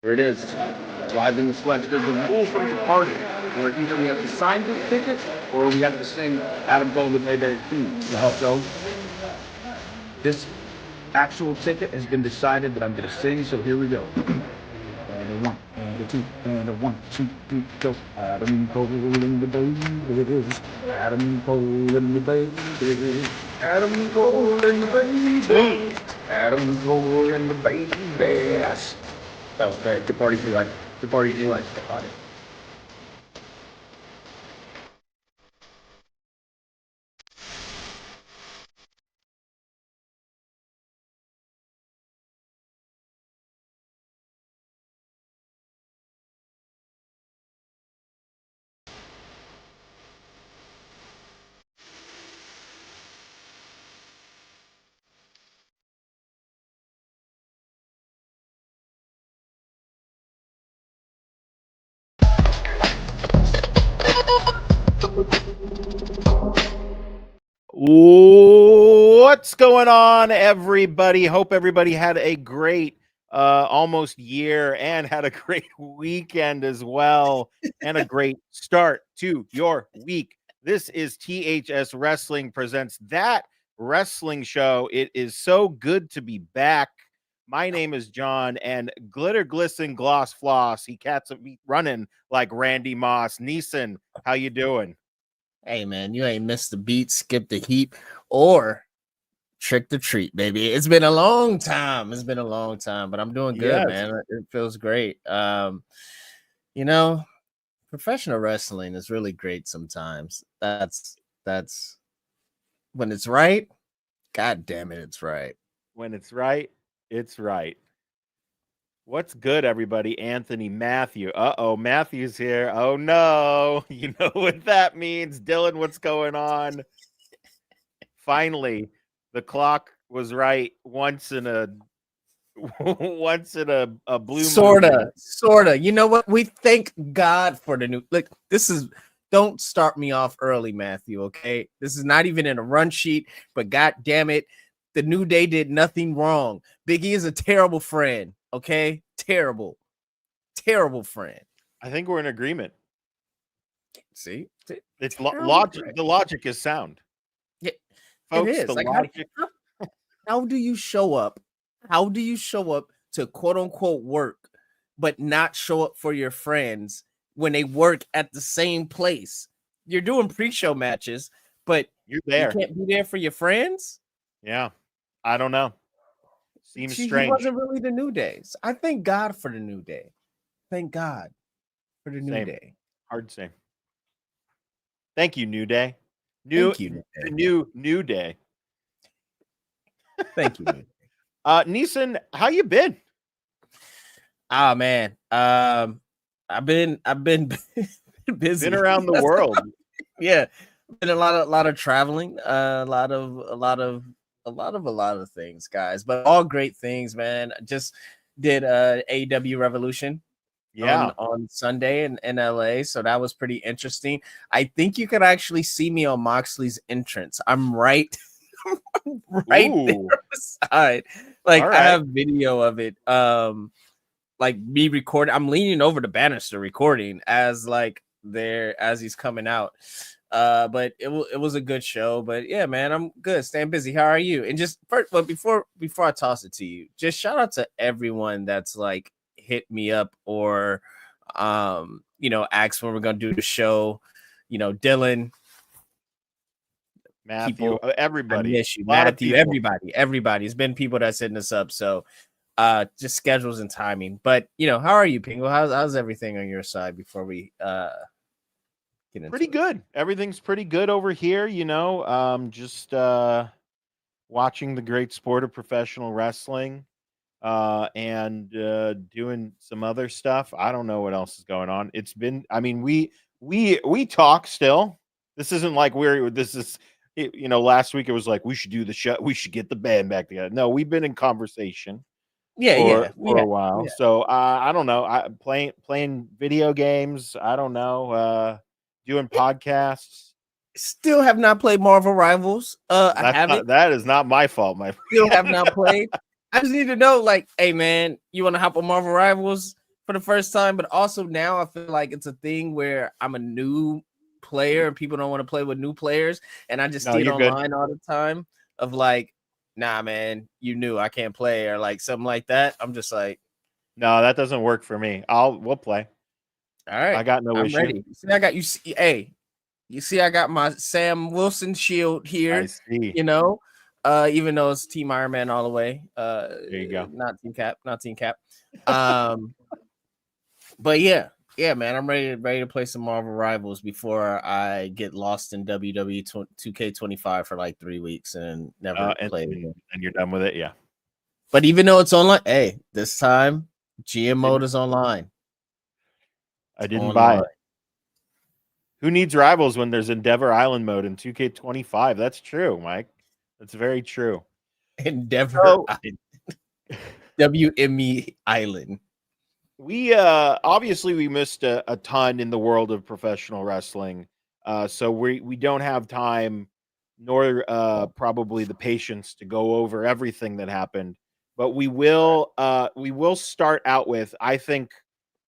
Here it is. Live in the flesh. There's a rule from the party where either we have to sign this ticket or we have to sing Adam Cole the Mayday theme. So this actual ticket has been decided that I'm going to sing, so here we go. And a one, and a two, and a 1, 2, 3, go. Adam Cole and the baby. Adam Cole and the baby. Adam Cole and the baby. Adam Cole and the baby. That was great. The party feel like the party feel like the party. What's going on, everybody? Hope everybody had a great almost year and had a great weekend as well, and a great start to your week. This is THS Wrestling presents That Wrestling Show. It is so good to be back. My name is John, and glitter, glisten, gloss, floss. He cats me running like Randy Moss. Neesin, how you doing? Hey man, you ain't missed the beat, skip the heat, or trick the treat, baby. It's been a long time. It's been a long time, but I'm doing good, Yes. man. It feels great. You know, professional wrestling is really great sometimes. That's when it's right. God damn it, it's right. When it's right, it's right. What's good, everybody? Anthony Matthew. Matthew's here. Oh no, you know what that means. Dylan, what's going on? Finally, the clock was right once in a blue Sorta. You know what? We thank God for the new. Look, this is. Don't start me off early, Matthew. Okay, this is not even in a run sheet. But God damn it, the New Day did nothing wrong. Big E is a terrible friend. Okay, terrible friend. I think we're in agreement. See, It's logic. friend. The logic is sound. Yeah, Folks, it is. the Like, logic. how do you show up? How do you show up to quote unquote work, but not show up for your friends when they work at the same place? You're doing pre-show matches, but You're there. you can't be there for your friends. Yeah, I don't know. Seems He strange. wasn't really the New Days. I thank God for the New Day. Thank God for the New Same. Day. Hard to say. Thank you, New Day. Thank you, New The Day. new day. Thank you, New Day. Neesin, how you been? Ah man, I've been busy. Been around the world. Yeah, been a lot of traveling, a lot of things, guys, but all great things, man. Just did AEW Revolution Yeah. on Sunday in LA, so that was pretty interesting. I think you could actually see me on Moxley's entrance. I'm right right there Ooh. on the side. Like, All I right. have video of it. Like me recording, I'm leaning over the banister recording as he's coming out. But it was a good show. But yeah, man, I'm good, staying busy. How are you? And just first, but before I toss it to you, just shout out to everyone that's like hit me up or ask when we're gonna do the show. Dylan, Matthew, people, everybody. I miss you, A lot of Matthew, people. everybody. It's been people that's hitting us up. So just schedules and timing. But how are you, Pingel? How's everything on your side before we get into Pretty it? good. Everything's pretty good over here, just watching the great sport of professional wrestling and doing some other stuff. I don't know what else is going on. It's been, I mean, we talk still. This isn't like this is, last week it was like we should do the show, we should get the band back together. No, we've been in conversation for a while. Yeah. So I don't know. I playing video games. I don't know. Doing podcasts. Still have not played Marvel Rivals. I haven't. That is not my fault. My Still have not played. I just need to know, like, hey man, you want to hop on Marvel Rivals for the first time? But also now I feel like it's a thing where I'm a new player and people don't want to play with new players, and I just see it online all the time of like, nah, man, you knew I can't play, or like something like that. I'm just like, no, that doesn't work for me. We'll play. All right, I got no issue. Ready. See, I got you. Hey, you see, I got my Sam Wilson shield here. I see. Even though it's Team Iron Man all the way. There you go. Not Team Cap. But yeah, man, I'm ready to play some Marvel Rivals before I get lost in WWE 2K25 for like 3 weeks and never play it again. And you're done with it, yeah. But even though it's online, hey, this time GM mode is online. I didn't buy it. Who needs Rivals when there's Endeavor Island mode in 2K25? That's true, Mike. That's very true. Endeavor Island. WME Island. We obviously we missed a ton in the world of professional wrestling. So we don't have time nor probably the patience to go over everything that happened. But we will start out with, I think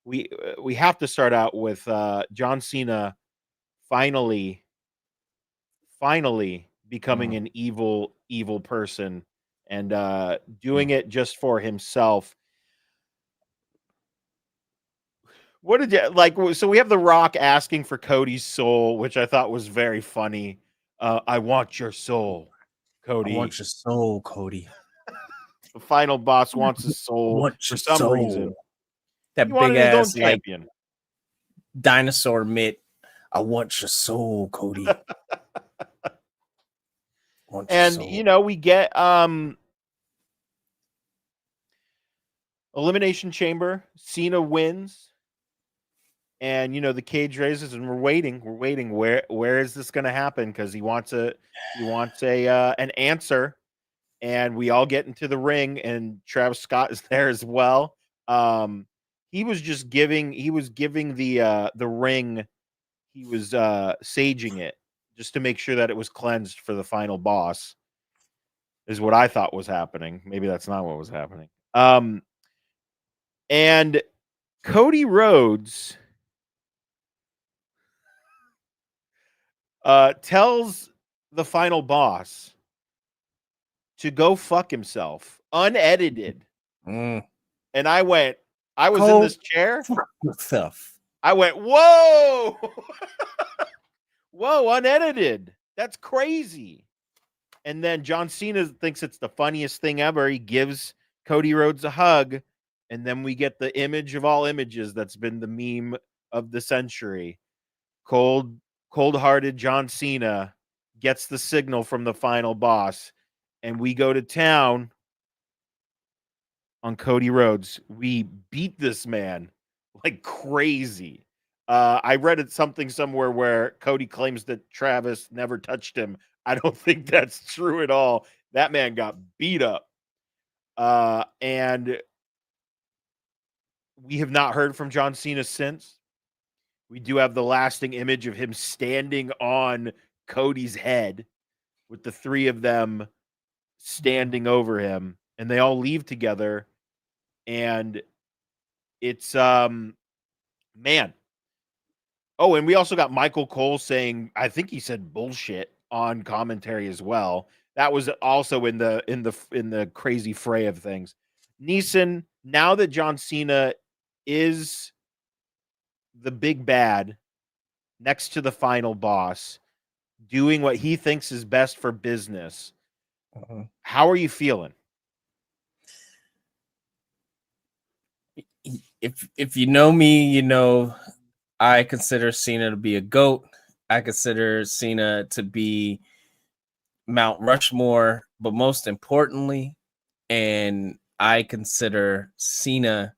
we have to start out with John Cena finally becoming an evil person and doing it just for himself. What did you like? So we have The Rock asking for Cody's soul, which I thought was very funny. I want your soul, Cody. I want your soul, Cody. The final boss wants his soul for some reason. That big ass like dinosaur mitt. I want your soul, Cody. We get Elimination Chamber. Cena wins. And the cage raises, and we're waiting. Where is this going to happen? Because he wants an answer. And we all get into the ring, and Travis Scott is there as well. He was giving the ring. He was saging it just to make sure that it was cleansed for the final boss. Is what I thought was happening. Maybe that's not what was happening. And Cody Rhodes tells the final boss to go fuck himself, unedited. And I was in this chair. I went, whoa, whoa, unedited. That's crazy. And then John Cena thinks it's the funniest thing ever. He gives Cody Rhodes a hug. And then we get the image of all images that's been the meme of the century. Cold-hearted John Cena gets the signal from the final boss. And we go to town on Cody Rhodes. We beat this man like crazy. I read it somewhere where Cody claims that Travis never touched him. I don't think that's true at all. That man got beat up. And we have not heard from John Cena since. We do have the lasting image of him standing on Cody's head with the three of them standing over him, and they all leave together. And it's man. Oh, and we also got Michael Cole saying, I think he said bullshit on commentary as well. That was also in the crazy fray of things. Neesin, now that John Cena is the big bad next to the final boss, doing what he thinks is best for business, how are you feeling? If you know me, I consider Cena to be a GOAT. I consider Cena to be Mount Rushmore, but most importantly, and I consider Cena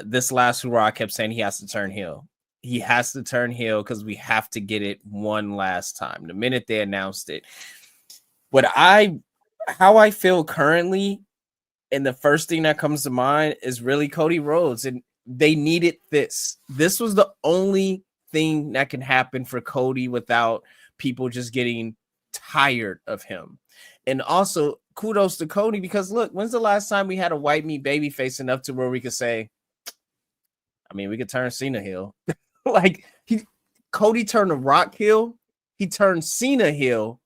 this last hurrah, I kept saying he has to turn heel. He has to turn heel because we have to get it one last time. The minute they announced it, how I feel currently, and the first thing that comes to mind is really Cody Rhodes, and they needed this. This was the only thing that can happen for Cody without people just getting tired of him. And also, kudos to Cody, because look, when's the last time we had a white meat baby face enough to where we could say, I mean, we could turn Cena heel. Like Cody turned The Rock heel, he turned Cena heel.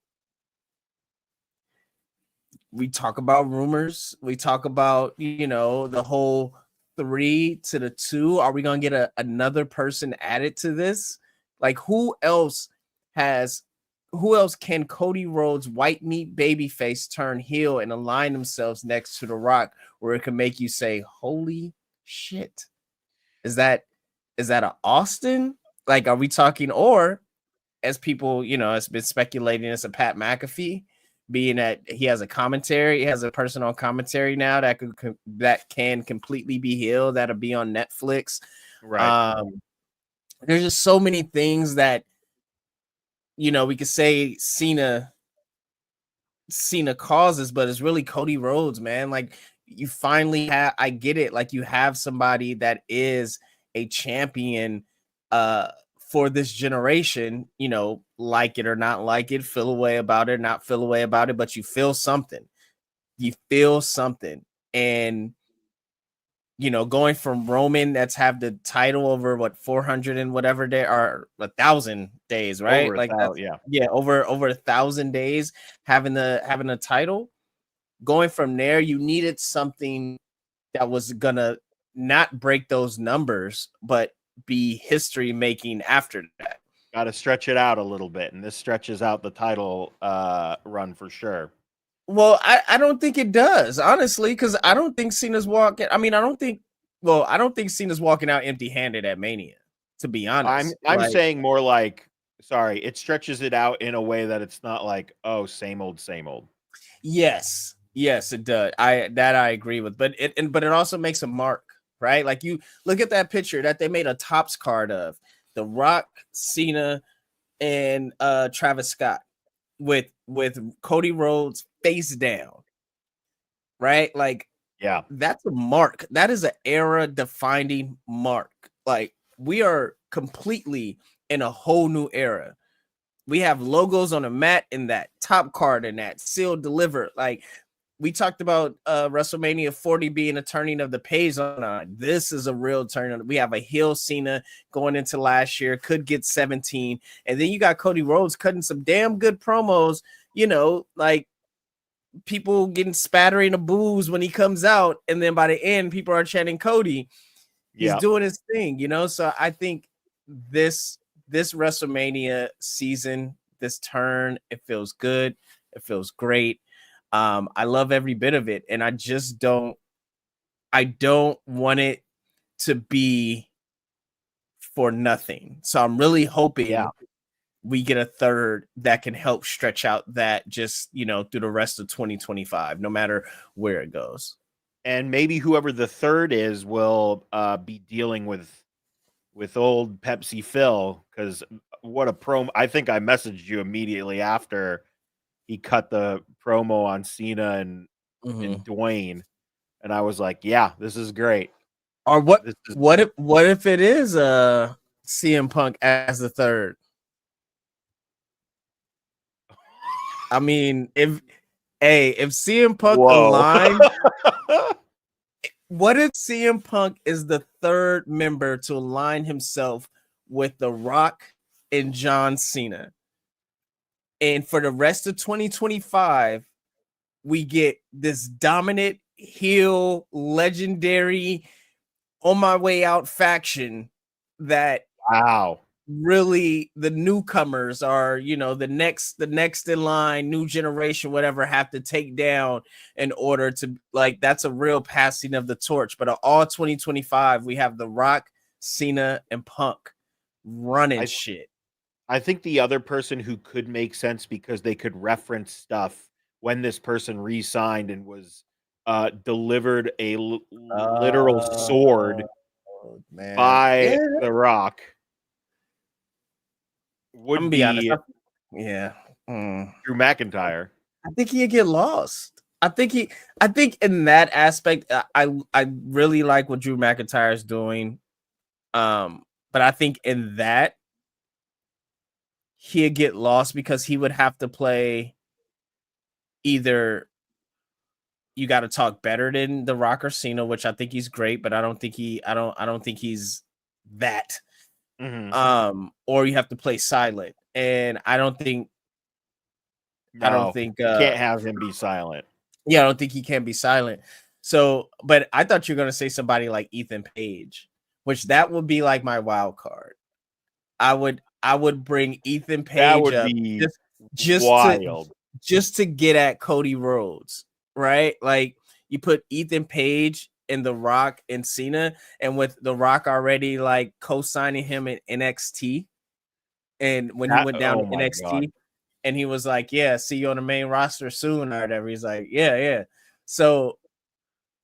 We talk about rumors. We talk about, the whole 3 to the 2. Are we gonna get another person added to this? Like, who else can Cody Rhodes white meat babyface turn heel and align themselves next to The Rock where it can make you say, holy shit? Is that a Austin? Like, are we talking, or as people, it's been speculating, it's a Pat McAfee, being that he has a person on commentary now that can completely be healed, that'll be on Netflix. Right. There's just so many things that, we could say Cena causes, but it's really Cody Rhodes, man. Like, you finally have, I get it. Like, you have somebody that is a champion for this generation, like it or not like it, feel away about it, not feel away about it, but you feel something. And going from Roman, that's have the title over 400 and whatever day, or 1,000 days, right? Over 1,000 days having the title. Going from there, you needed something that was gonna not break those numbers, but be history making after that. Got to stretch it out a little bit, and this stretches out the title run for sure. Well, I don't think it does, honestly, because I don't think Cena's walking. I mean, I don't think Cena's walking out empty-handed at Mania, to be honest. I'm saying more like, sorry, it stretches it out in a way that it's not like, oh, same old. Yes, it does. I agree with, but it also makes a mark, right? Like, you look at that picture that they made a Topps card of The Rock, Cena, and Travis Scott with Cody Rhodes face down, right? Like, yeah, that's a mark. That is an era defining mark. Like, we are completely in a whole new era. We have logos on the mat in that top card and that sealed delivered. Like, we talked about WrestleMania 40 being a turning of the page on. This is a real turn. We have a heel Cena going into last year, could get 17. And then you got Cody Rhodes cutting some damn good promos, like people getting spattering of booze when he comes out. And then by the end, people are chanting Cody. He's doing his thing, So I think this WrestleMania season, this turn, it feels good. It feels great. I love every bit of it, and I don't want it to be for nothing. So I'm really hoping we get a third that can help stretch out that just, through the rest of 2025, no matter where it goes. And maybe whoever the third is will be dealing with old Pepsi Phil, because what a promo. I think I messaged you immediately after he cut the promo on Cena and Dwayne, and I was like, "Yeah, this is great." Or what if it is CM Punk as the third? I mean, if CM Punk aligned, what if CM Punk is the third member to align himself with The Rock and John Cena? And for the rest of 2025, we get this dominant heel, legendary, on my way out faction that really the newcomers are, the next in line, new generation, whatever, have to take down in order to, like, that's a real passing of the torch. But all 2025, we have The Rock, Cena, and Punk running shit. I think the other person who could make sense, because they could reference stuff when this person re-signed and was delivered a literal sword by The Rock. would I'm gonna be be honest. Yeah. Drew McIntyre. I think he'd get lost. I think in that aspect, I really like what Drew McIntyre is doing. But I think in that he'd get lost because he would have to play either you got to talk better than The Rock or CENA, which I think he's great, but I don't think he's that. Or you have to play silent. And I don't think can't have him be silent. Yeah, I don't think he can be silent. So, but I thought you were gonna say somebody like Ethan Page, which that would be like my wild card. I would bring Ethan Page That would up be just wild. just to get at Cody Rhodes, right? Like you put Ethan Page and The Rock and CENA, and with The Rock already like co-signing him in NXT, and when he went down to NXT. God. And he was like, yeah, see you on the main roster soon or whatever. He's like, yeah. So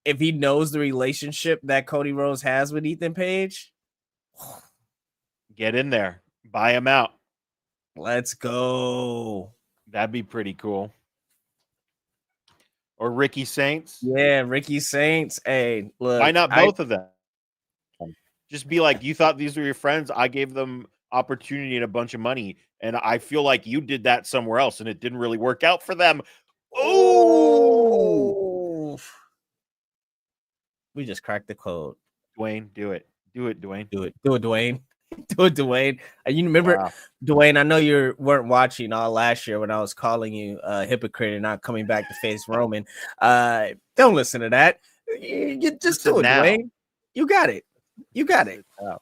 if he knows the relationship that Cody Rhodes has with Ethan Page, get in there. Buy him out. Let's go. That'd be pretty cool. Or Ricky Saints. Yeah, Ricky Saints. Hey, look. Why not both of them? Just be like, you thought these were your friends. I gave them opportunity and a bunch of money, and I feel like you did that somewhere else and it didn't really work out for them. Oh, we just cracked the code. Dwayne, do it, Dwayne. Do it, Dwayne. Do it, Dwayne. You remember, Dwayne, I know you weren't watching all last year when I was calling you a hypocrite and not coming back to face Roman. Don't listen to that. You just do it, now. Dwayne. You got it. Oh.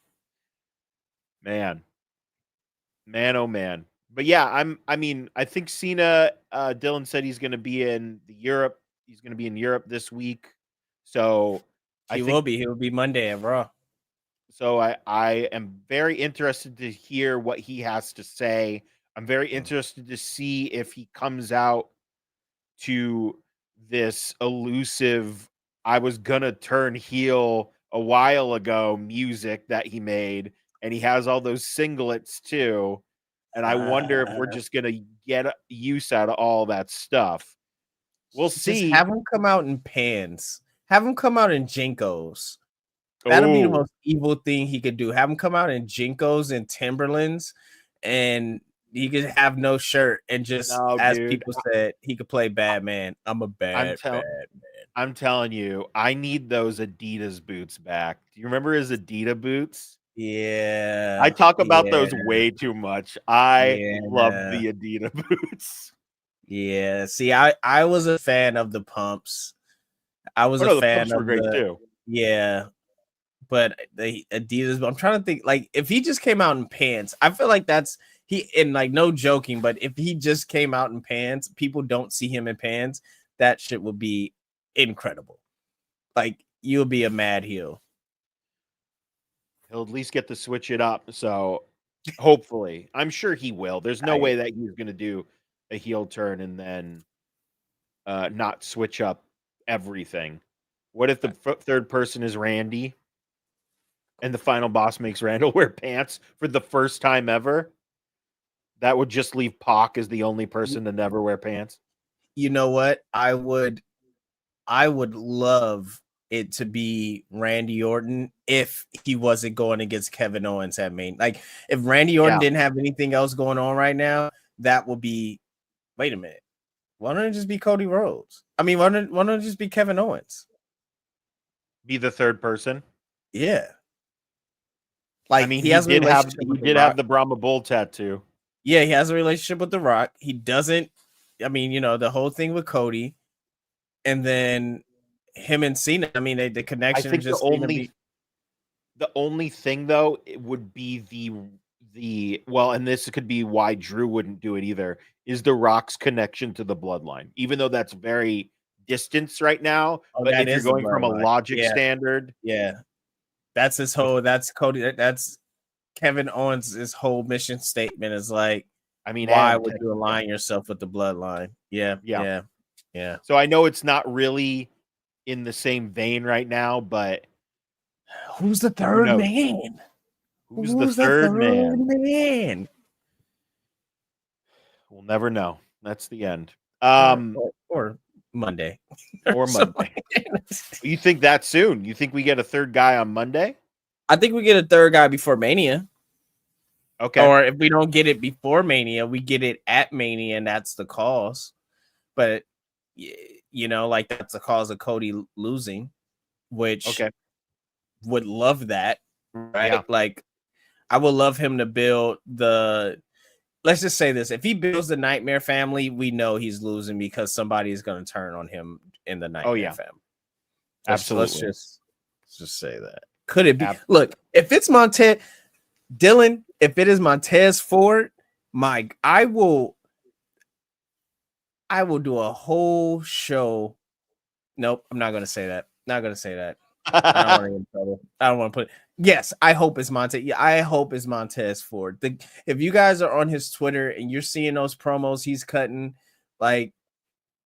Man, oh man. But yeah, I think CENA, Dylan said he's going to be in Europe. He's going to be in Europe this week. So he will be Monday at Raw. So I am very interested to hear what he has to say. I'm very interested to see if he comes out to this elusive, I was going to turn heel a while ago music that he made. And he has all those singlets too. And I wonder if we're just going to get use out of all that stuff. We'll see. Just have him come out in pants. Have him come out in Jinkos. That'll be the most evil thing he could do. Have him come out in Jinkos and Timberlands, and he could have no shirt. And just people said, he could play bad man. I'm a bad man. I'm telling you, I need those Adidas boots back. Do you remember his Adidas boots? Yeah. I talk about those way too much. I love the Adidas boots. Yeah. See, I was a fan of the pumps. I was a fan of great too. Yeah. But the Adidas, I'm trying to think, like, if he just came out in pants, I feel like no joking, but if he just came out in pants, people don't see him in pants, that shit would be incredible. Like, you'll be a mad heel. He'll at least get to switch it up. So hopefully, I'm sure he will. There's no way that he's going to do a heel turn and then not switch up everything. What if the third person is Randy and the final boss makes Randall wear pants for the first time ever? That would just leave Pac as the only person to never wear pants. You know what? I would love it to be Randy Orton if he wasn't going against Kevin Owens at main. Like, if Randy Orton didn't have anything else going on right now, that would be, wait a minute. Why don't it just be Cody Rhodes? I mean, why don't it just be Kevin Owens? Be the third person? Yeah. Like, he did have the Brahma Bull tattoo. Yeah, he has a relationship with The Rock. He doesn't, the whole thing with Cody, and then him and CENA, the connection. I think the only thing though, it would be the and this could be why Drew wouldn't do it either, is The Rock's connection to the bloodline. Even though that's very distant right now, but if you're going from a logic standard, that's his whole. That's Cody. That's Kevin Owens' whole mission statement is like, why would you align yourself with the bloodline? Yeah. So I know it's not really in the same vein right now, but who's the third man? Who's the third man? We'll never know. That's the end. Or Monday. Or Monday. You think that soon? You think we get a third guy on Monday? I think we get a third guy before Mania. Okay. Or if we don't get it before Mania, we get it at Mania, and that's the cause. But like that's the cause of Cody losing, which would love that, right? Yeah. Like I would love him to build let's just say this. If he builds the Nightmare family, we know he's losing because somebody is going to turn on him in the Nightmare family. Absolutely. Let's just say that. Could it be? Look, if it's Montez, Dylan, if it is Montez Ford, Mike, I will do a whole show. Nope, I'm not going to say that. Not going to say that. I don't want to get in trouble. I don't want to put it. Yes, I hope it's Montez. Yeah, I hope it's Montez Ford. If you guys are on his Twitter and you're seeing those promos he's cutting, like,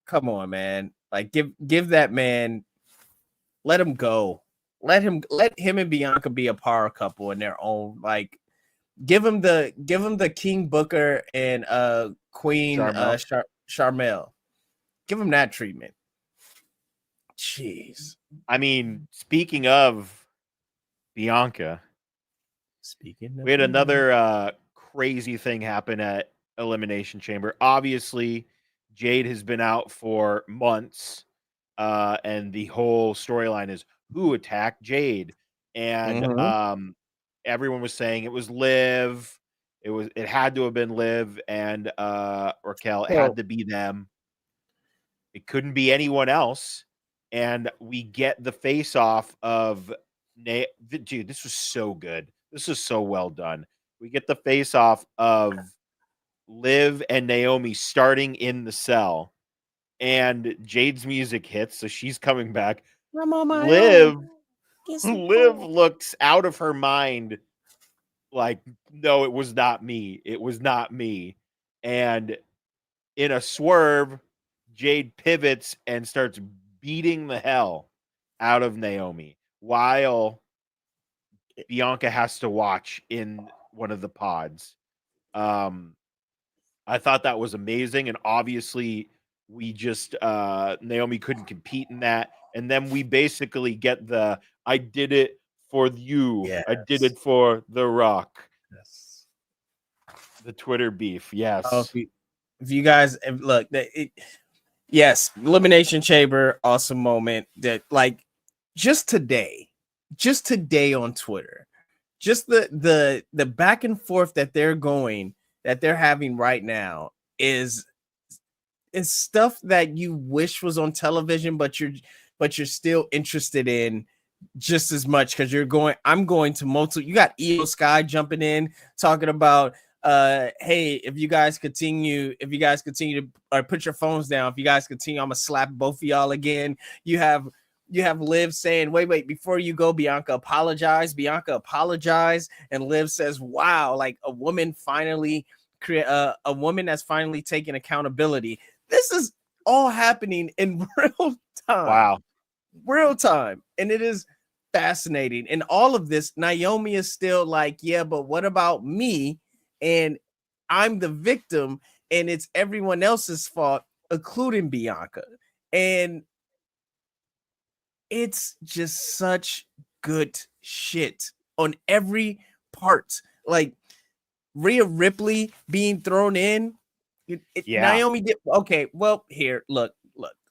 come on, man. Like, give that man, let him go. Let him and Bianca be a power couple in their own. Like, give him the King Booker and Queen Charmel. Give him that treatment. Jeez. I mean, speaking of Bianca, we had another crazy thing happen at Elimination Chamber. Obviously, Jade has been out for months, and the whole storyline is who attacked Jade, and everyone was saying it was Liv. It had to have been Liv and Raquel. It had to be them. It couldn't be anyone else. And we get the face-off of dude, this was so good. This is so well done. We get the face-off of Liv and Naomi starting in the cell, and Jade's music hits, so she's coming back. I'm on my Liv own. looks out of her mind, like, no, it was not me. It was not me. And in a swerve, Jade pivots and starts beating the hell out of Naomi while Bianca has to watch in one of the pods. I thought that was amazing, and obviously we just Naomi couldn't compete in that, and then we basically get the I did it for you. Yes. I did it for The Rock. Yes. The Twitter beef. Yes. Oh, if you guys look, yes, Elimination Chamber, awesome moment. That like just today on Twitter, just the back and forth that they're having right now is stuff that you wish was on television, but you're still interested in just as much because I'm going to multiple. You got Io Sky jumping in talking about hey, if you guys continue to put your phones down, if you guys continue, I'm gonna slap both of y'all again. You have Liv saying, wait, before you go, Bianca apologize, and Liv says, wow, like a woman finally a woman that's finally taking accountability. This is all happening in real time. Wow. Real time. And it is fascinating. And all of this, Naomi is still like, yeah, but what about me? And I'm the victim, and it's everyone else's fault, including Bianca. And it's just such good shit on every part. Like Rhea Ripley being thrown in. Naomi did okay. Well, here, look.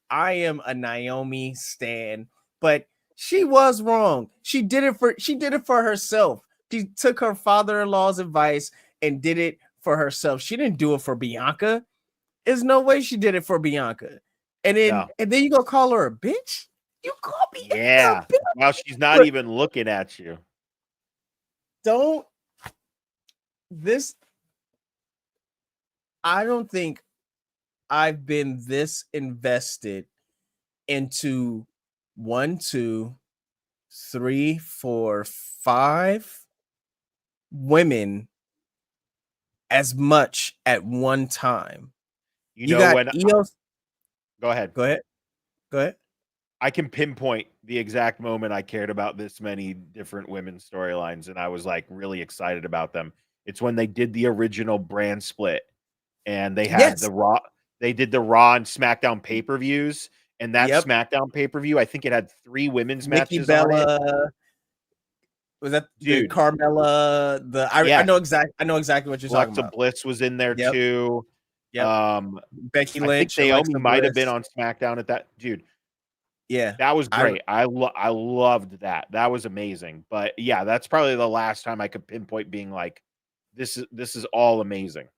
I am a Naomi stan, but she was wrong. She did it for herself. She took her father-in-law's advice and did it for herself. She didn't do it for Bianca. There's no way she did it for Bianca. And then you go call her a bitch? You call me a bitch? Well, she's not even looking at you. I don't think I've been this invested into 1, 2, 3, 4, 5 women as much at one time. You know when EOS. Go ahead. Go ahead. I can pinpoint the exact moment I cared about this many different women's storylines, and I was like really excited about them. It's when they did the original brand split, and they had the Raw. They did the Raw and SmackDown pay-per-views, and that SmackDown pay-per-view, I think it had 3 women's Nikki matches Bella, on it. was that Dude, the Carmella? I know exactly what you're talking Alexa about. Bliss was in there too. Yep. Becky Lynch. I think Naomi Alexa might have Bliss. been on SmackDown at that. Dude, yeah, that was great. I loved that. That was amazing. But yeah, that's probably the last time I could pinpoint being like, this is all amazing.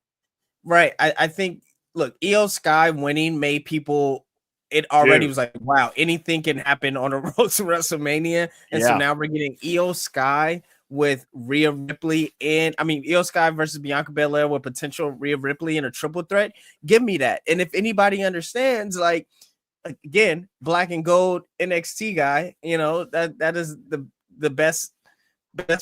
Right. I think, look, Io Sky winning made people, it already was like, wow, anything can happen on a road to WrestleMania. And so now we're getting Io Sky with Rhea Ripley, and I mean Io Sky versus Bianca Belair with potential Rhea Ripley in a triple threat. Give me that. And if anybody understands, like, again, black and gold NXT guy, that is the best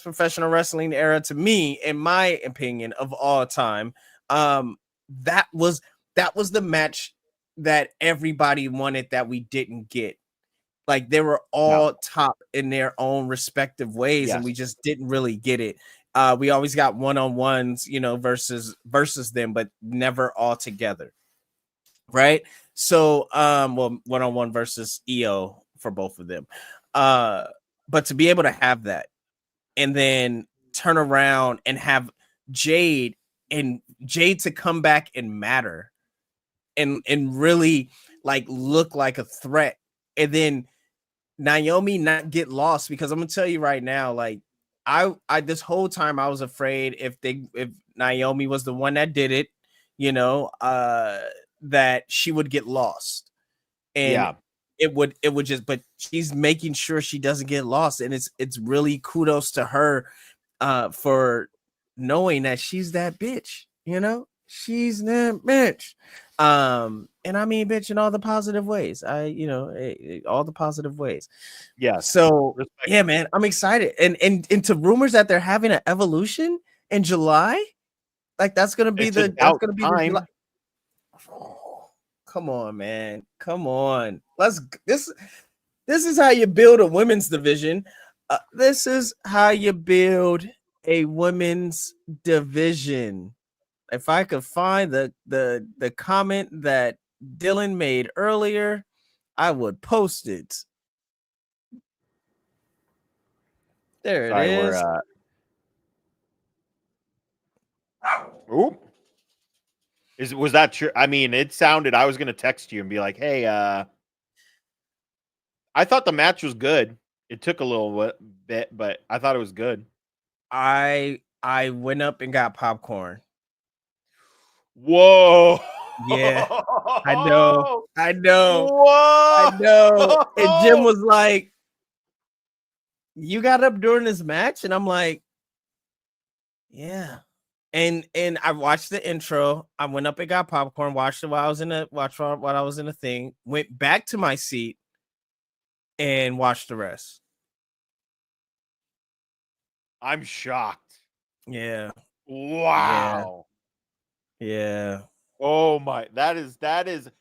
professional wrestling era to me, in my opinion, of all time. That was the match that everybody wanted that we didn't get. Like, they were all top in their own respective ways, and we just didn't really get it. We always got one-on-ones, versus them, but never all together. Right? So, one-on-one versus EO for both of them. But to be able to have that and then turn around and have Jade to come back and matter and really like look like a threat, and then Naomi not get lost, because I'm gonna tell you right now, like I this whole time I was afraid if Naomi was the one that did it, that she would get lost, and it would just, but she's making sure she doesn't get lost, and it's really kudos to her for knowing that she's that bitch, she's that bitch. And I mean bitch in all the positive ways. All the positive ways. Yeah. So yeah, man, I'm excited. And into rumors that they're having an Evolution in July. Like that's gonna be the July. Come on, man. Come on. This is how you build a women's division. This is how you build a women's division. If I could find the comment that Dylan made earlier, I would post it. There it is. Was that true? I mean, it sounded, I was going to text you and be like, hey, I thought the match was good. It took a little bit, but I thought it was good. I went up and got popcorn. Whoa. Yeah, I know. Whoa. I know. And Jim was like, you got up during this match? And I'm like, yeah. And I watched the intro. I went up and got popcorn, watched it while I was in the thing, went back to my seat and watched the rest. I'm shocked. Yeah. Wow. Yeah. Oh my, that is,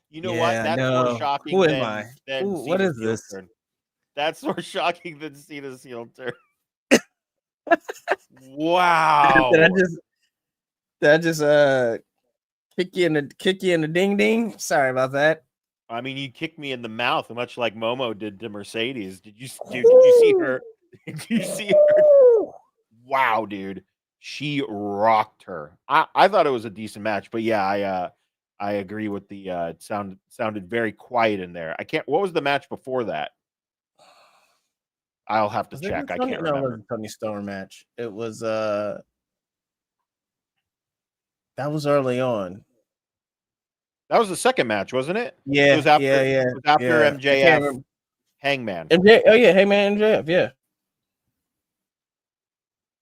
you know what? That's more shocking than what is this? Turn. That's more shocking than CENA's heel turn. Wow. Did I just kick you in the ding ding? Sorry about that. I mean, you kicked me in the mouth, much like Momo did to Mercedes. Did you see her? Did you see her? Wow, dude. She rocked her. I thought it was a decent match, but yeah, I agree with the it sounded very quiet in there. What was the match before that? I'll have to check. I can't remember. It was a Tony Storm match. It was that was early on. That was the second match, wasn't it? Yeah. It was after, It was after MJF Hangman. Hangman MJF, yeah.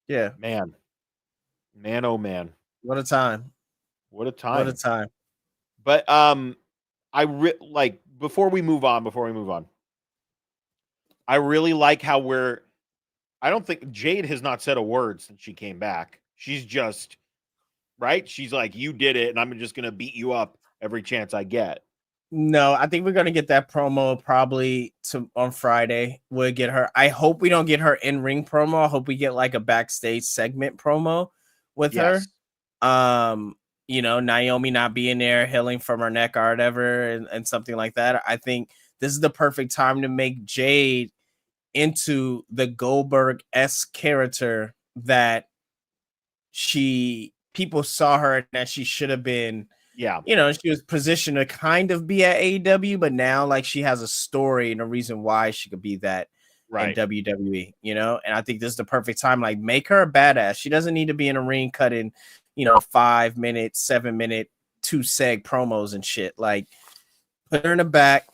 Yeah. Man, oh man. What a time. What a time. But like before we move on, I really like how I don't think Jade has not said a word since she came back. She's just right. She's like, you did it, and I'm just gonna beat you up every chance I get. No, I think we're gonna get that promo probably on Friday. We'll get her. I hope we don't get her in-ring promo. I hope we get like a backstage segment promo with her. Naomi not being there, healing from her neck or whatever, and something like that. I think this is the perfect time to make Jade into the Goldberg-esque character that people saw her and that she should have been. Yeah. She was positioned to kind of be at AEW, but now like she has a story and a reason why she could be that in WWE, and I think this is the perfect time. Like, make her a badass. She doesn't need to be in a ring cutting, 5 minute, 7 minute, 2 seg promos and shit. Like, put her in the back,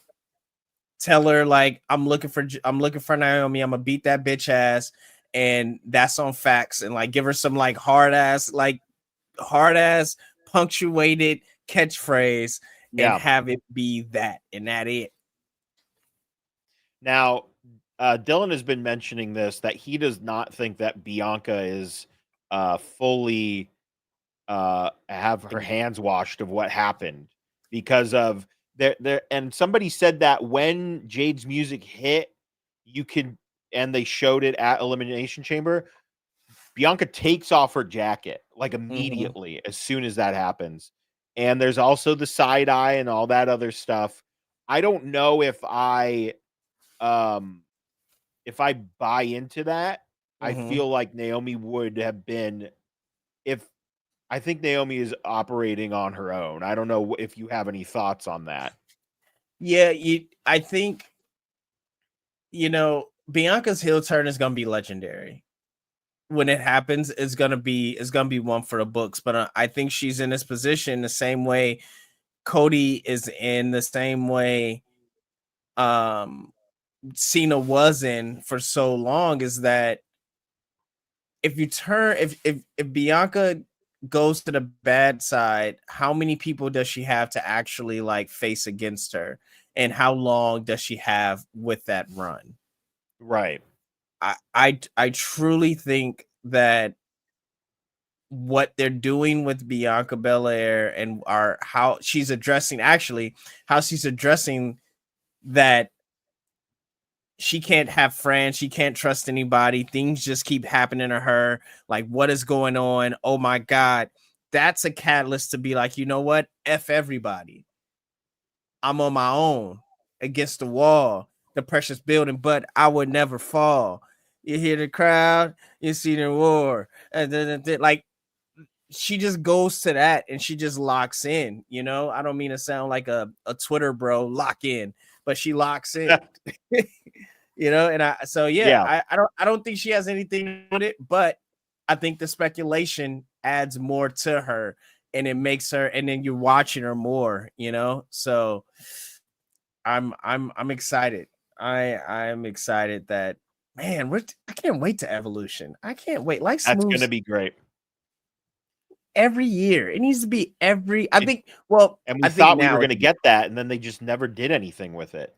tell her like, I'm looking for Naomi. I'm gonna beat that bitch ass, and that's on facts. And like, give her some like hard ass punctuated catchphrase and have it be that and that it. Now, Dylan has been mentioning this, that he does not think that Bianca is fully have her hands washed of what happened because of there. And somebody said that when Jade's music hit, and they showed it at Elimination Chamber, Bianca takes off her jacket like immediately as soon as that happens. And there's also the side eye and all that other stuff. I don't know if I buy into that. I feel like Naomi would have been, I think Naomi is operating on her own. I don't know if you have any thoughts on that. Yeah, I think, Bianca's heel turn is going to be legendary. When it happens, it's gonna be one for the books. But I think she's in this position the same way Cody is in, the same way CENA was in for so long, is that if Bianca goes to the bad side, how many people does she have to actually like face against her, and how long does she have with that run? Right. I truly think that what they're doing with Bianca Belair and how she's addressing that she can't have friends, she can't trust anybody, things just keep happening to her. Like, what is going on? Oh my God. That's a catalyst to be like, you know what? F everybody. I'm on my own against the wall. The pressure's building, but I would never fall. You hear the crowd, you see the war. And then like, she just goes to that and she just locks in. I don't mean to sound like a Twitter bro, lock in, but she locks in. And I don't think she has anything with it, but I think the speculation adds more to her and it makes her, and then you're watching her more, so I'm excited. I'm excited that, man, I can't wait to Evolution. I can't wait. Like, that's going to be great. Every year. It needs to be and we thought we were going to get that, and then they just never did anything with it.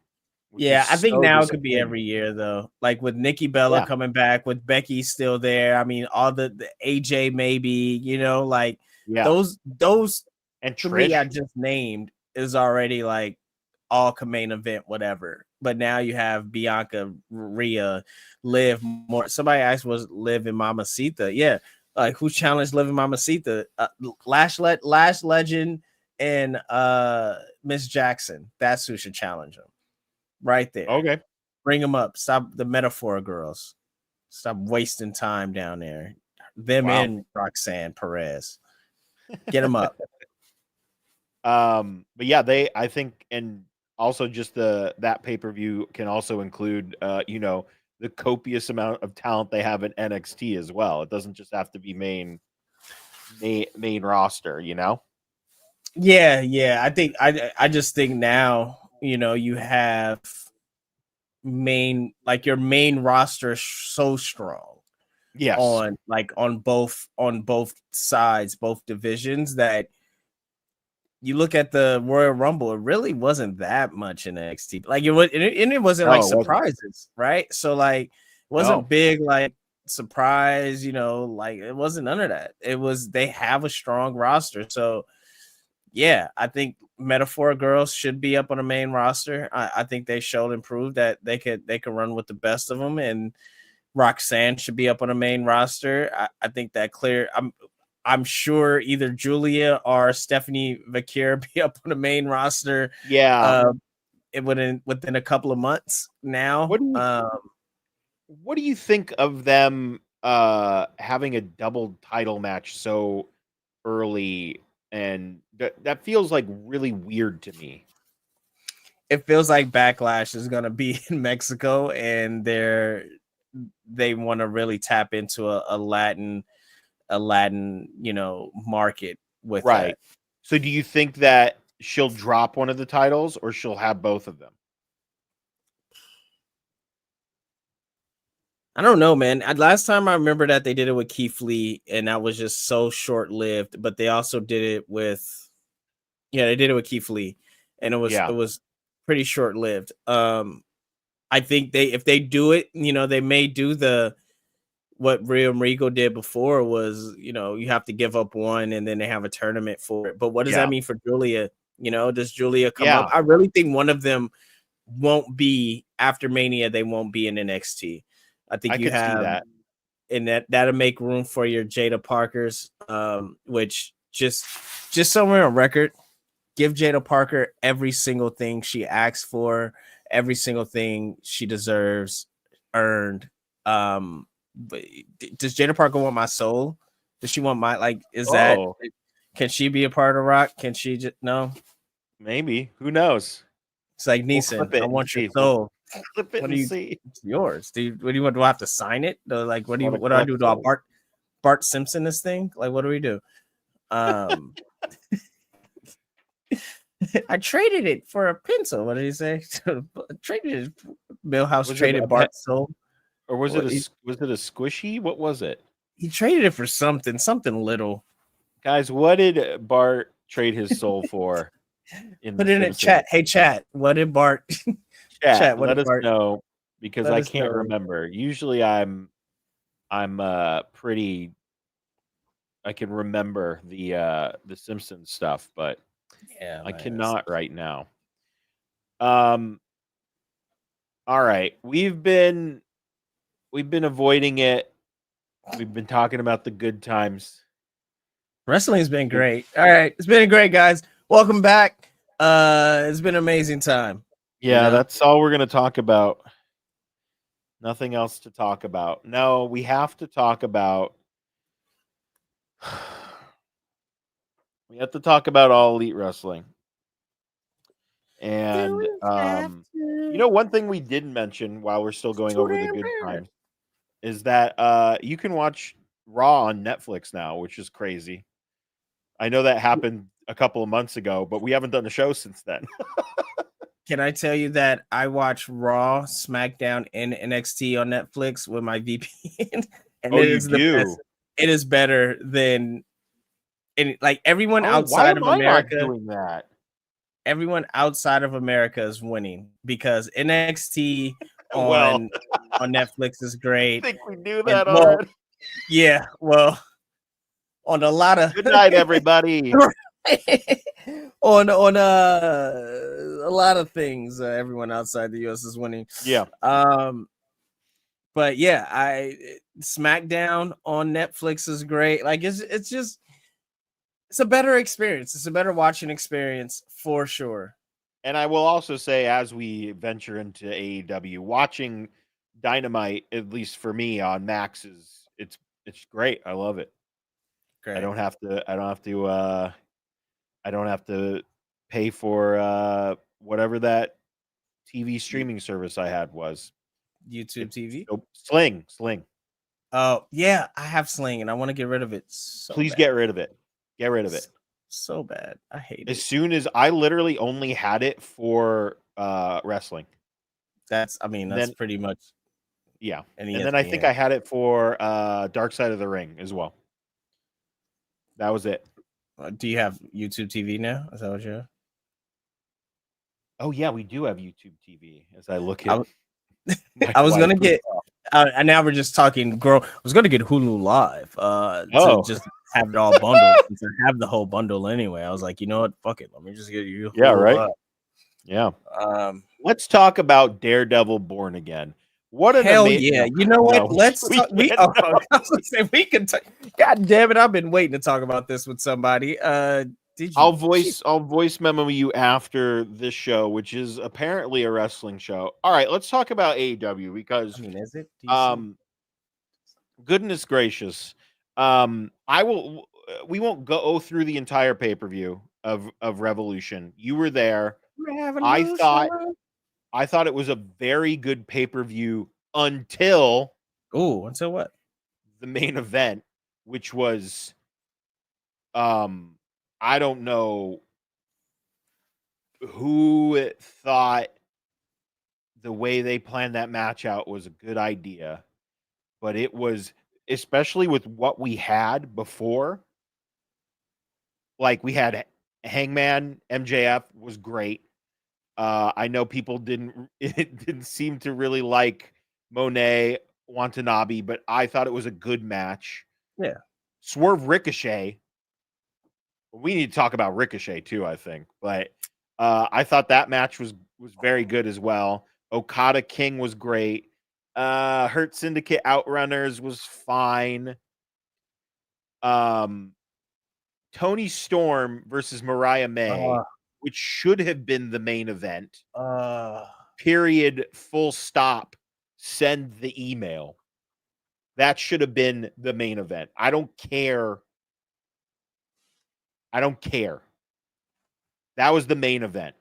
Yeah, I think now it could be every year though. Like with Nikki Bella coming back, with Becky still there. I mean, all the AJ maybe, those and three Trish I just named is already like all main event, whatever. But now you have Bianca, Rhea, Liv more. Somebody asked, was Liv and Mamacita? Yeah. Like, who challenged Liv and Mamacita? Lash Legend and Miss Jackson. That's who should challenge them. Right there. Okay. Bring them up. Stop the metaphor girls. Stop wasting time down there. Them and Roxanne Perez. Get them up. But yeah, I think, and also just that pay-per-view can also include the copious amount of talent they have in NXT as well. It doesn't just have to be main roster, Yeah. I think I just think now, you have your main roster is so strong. Yes. On both sides, both divisions, that you look at the Royal Rumble, it really wasn't that much in NXT. Like, it was, and it wasn't like surprises, right? So like, it wasn't big like surprise, like it wasn't none of that. It was, they have a strong roster. So yeah, I think Metaphor Girls should be up on the main roster. I think they showed and proved that they could run with the best of them, and Roxanne should be up on the main roster. I think that clear. I'm sure either Julia or Stephanie Vaquer be up on the main roster. Yeah. Within a couple of months now. What do you think of them having a double title match so early? And that feels like really weird to me. It feels like Backlash is gonna be in Mexico, and they want to really tap into a Latin, market with Right. that. So do you think that she'll drop one of the titles or she'll have both of them? I don't know, man. Last time I remember that they did it with Keith Lee, and that was just so short lived. But they also did it with, they did it with Keith Lee, and it was pretty short lived. I think if they do it, they may do what Real Rico did before was, you have to give up one, and then they have a tournament for it. But what does that mean for Julia? Does Julia come up? I really think one of them won't be after Mania. They won't be in NXT. I think you have see that, and that'll make room for your Jada Parkers, which just somewhere on record, give Jada Parker every single thing she asks for, every single thing she deserves, earned. But does Jada Parker want my soul? Does she want my that? Can she be a part of Rock? Can she just no? Maybe. Who knows? It's like Neesin. I want your soul. Flip it and see. It's yours, dude. What do you want? Do I have to sign it? Like, what do I do? Do I Bart Simpson this thing? Like, what do we do? I traded it for a pencil. What did he say? Traded it. Millhouse traded Bart's soul. Or was it a squishy? What was it? He traded it for something little. Guys, what did Bart trade his soul for? Put it in the chat. Hey, chat. What did Bart? Chat, let us know, because I can't remember. Usually, I'm pretty. I can remember the Simpsons stuff, but I cannot right now. All right, we've been avoiding it. We've been talking about the good times. Wrestling's been great. All right, it's been great, guys. Welcome back. It's been an amazing time. Yeah, that's all we're going to talk about. Nothing else to talk about. No, we have to talk about All Elite Wrestling. And one thing we didn't mention while we're still going over the good times is that you can watch Raw on Netflix now, which is crazy. I know that happened a couple of months ago, but we haven't done a show since then. Can I tell you that I watch Raw, SmackDown, and NXT on Netflix with my VPN? And it is the best. It is better than everyone outside of America doing that. Everyone outside of America is winning because NXT on Netflix is great. I think we knew that already. Yeah, on a lot of good night, everybody. on a lot of things, everyone outside the US is winning. Yeah. But yeah, SmackDown on Netflix is great. Like it's a better experience. It's a better watching experience for sure. And I will also say, as we venture into AEW, watching Dynamite, at least for me on Max, it's great. I love it. Great. I don't have to pay for whatever that TV streaming service I had was. YouTube TV? Sling. Oh, yeah, I have Sling and I want to get rid of it. Please get rid of it. Get rid of it. So bad. I hate it. As soon as I literally only had it for wrestling. That's pretty much. Yeah. And then I think I had it for Dark Side of the Ring as well. That was it. Do you have YouTube TV now? Is that what you have? Oh, yeah, we do have YouTube TV. As I look at I was going to get, and now we're just talking, girl. I was going to get Hulu Live to just have it all bundled. Since I have the whole bundle anyway. I was like, you know what? Fuck it. Let me just get you Hulu right. Live. Yeah. Let's talk about Daredevil Born Again. What an Hell amazing! yeah! You know what? No, Let's we talk. can't, I was gonna say we can. God damn it! I've been waiting to talk about this with somebody. Did you? I'll voice memo you after this show, which is apparently a wrestling show. All right, let's talk about AEW because I mean, is it? goodness gracious. We won't go through the entire pay-per-view of Revolution. You were there. I thought it was a very good pay-per-view until until what? the main event, which was I don't know who thought the way they planned that match out was a good idea, but it was, especially with what we had before. Like we had Hangman MJF was great. I know people didn't seem to really like Monet Watanabe, but I thought it was a good match. Yeah. Swerve Ricochet. We need to talk about Ricochet too, I think. But I thought that match was very good as well. Okada King was great. Hurt Syndicate Outrunners was fine. Tony Storm versus Mariah May, which should have been the main event. Period. Full stop. Send the email. That should have been the main event. I don't care. That was the main event.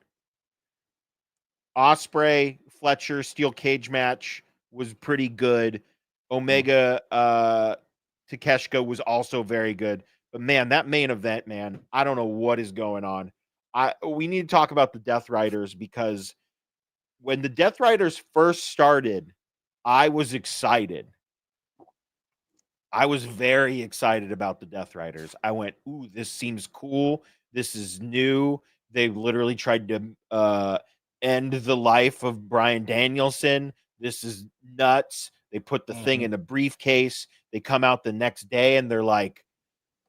Ospreay, Fletcher, steel cage match was pretty good. Omega, Takeshita was also very good. But man, that main event, man, I don't know what is going on. We need to talk about the Death Riders, because when the Death Riders first started, I was excited. I was very excited about the Death Riders. I went, ooh, this seems cool. This is new. They literally tried to end the life of Bryan Danielson. This is nuts. They put the thing in a briefcase. They come out the next day and they're like,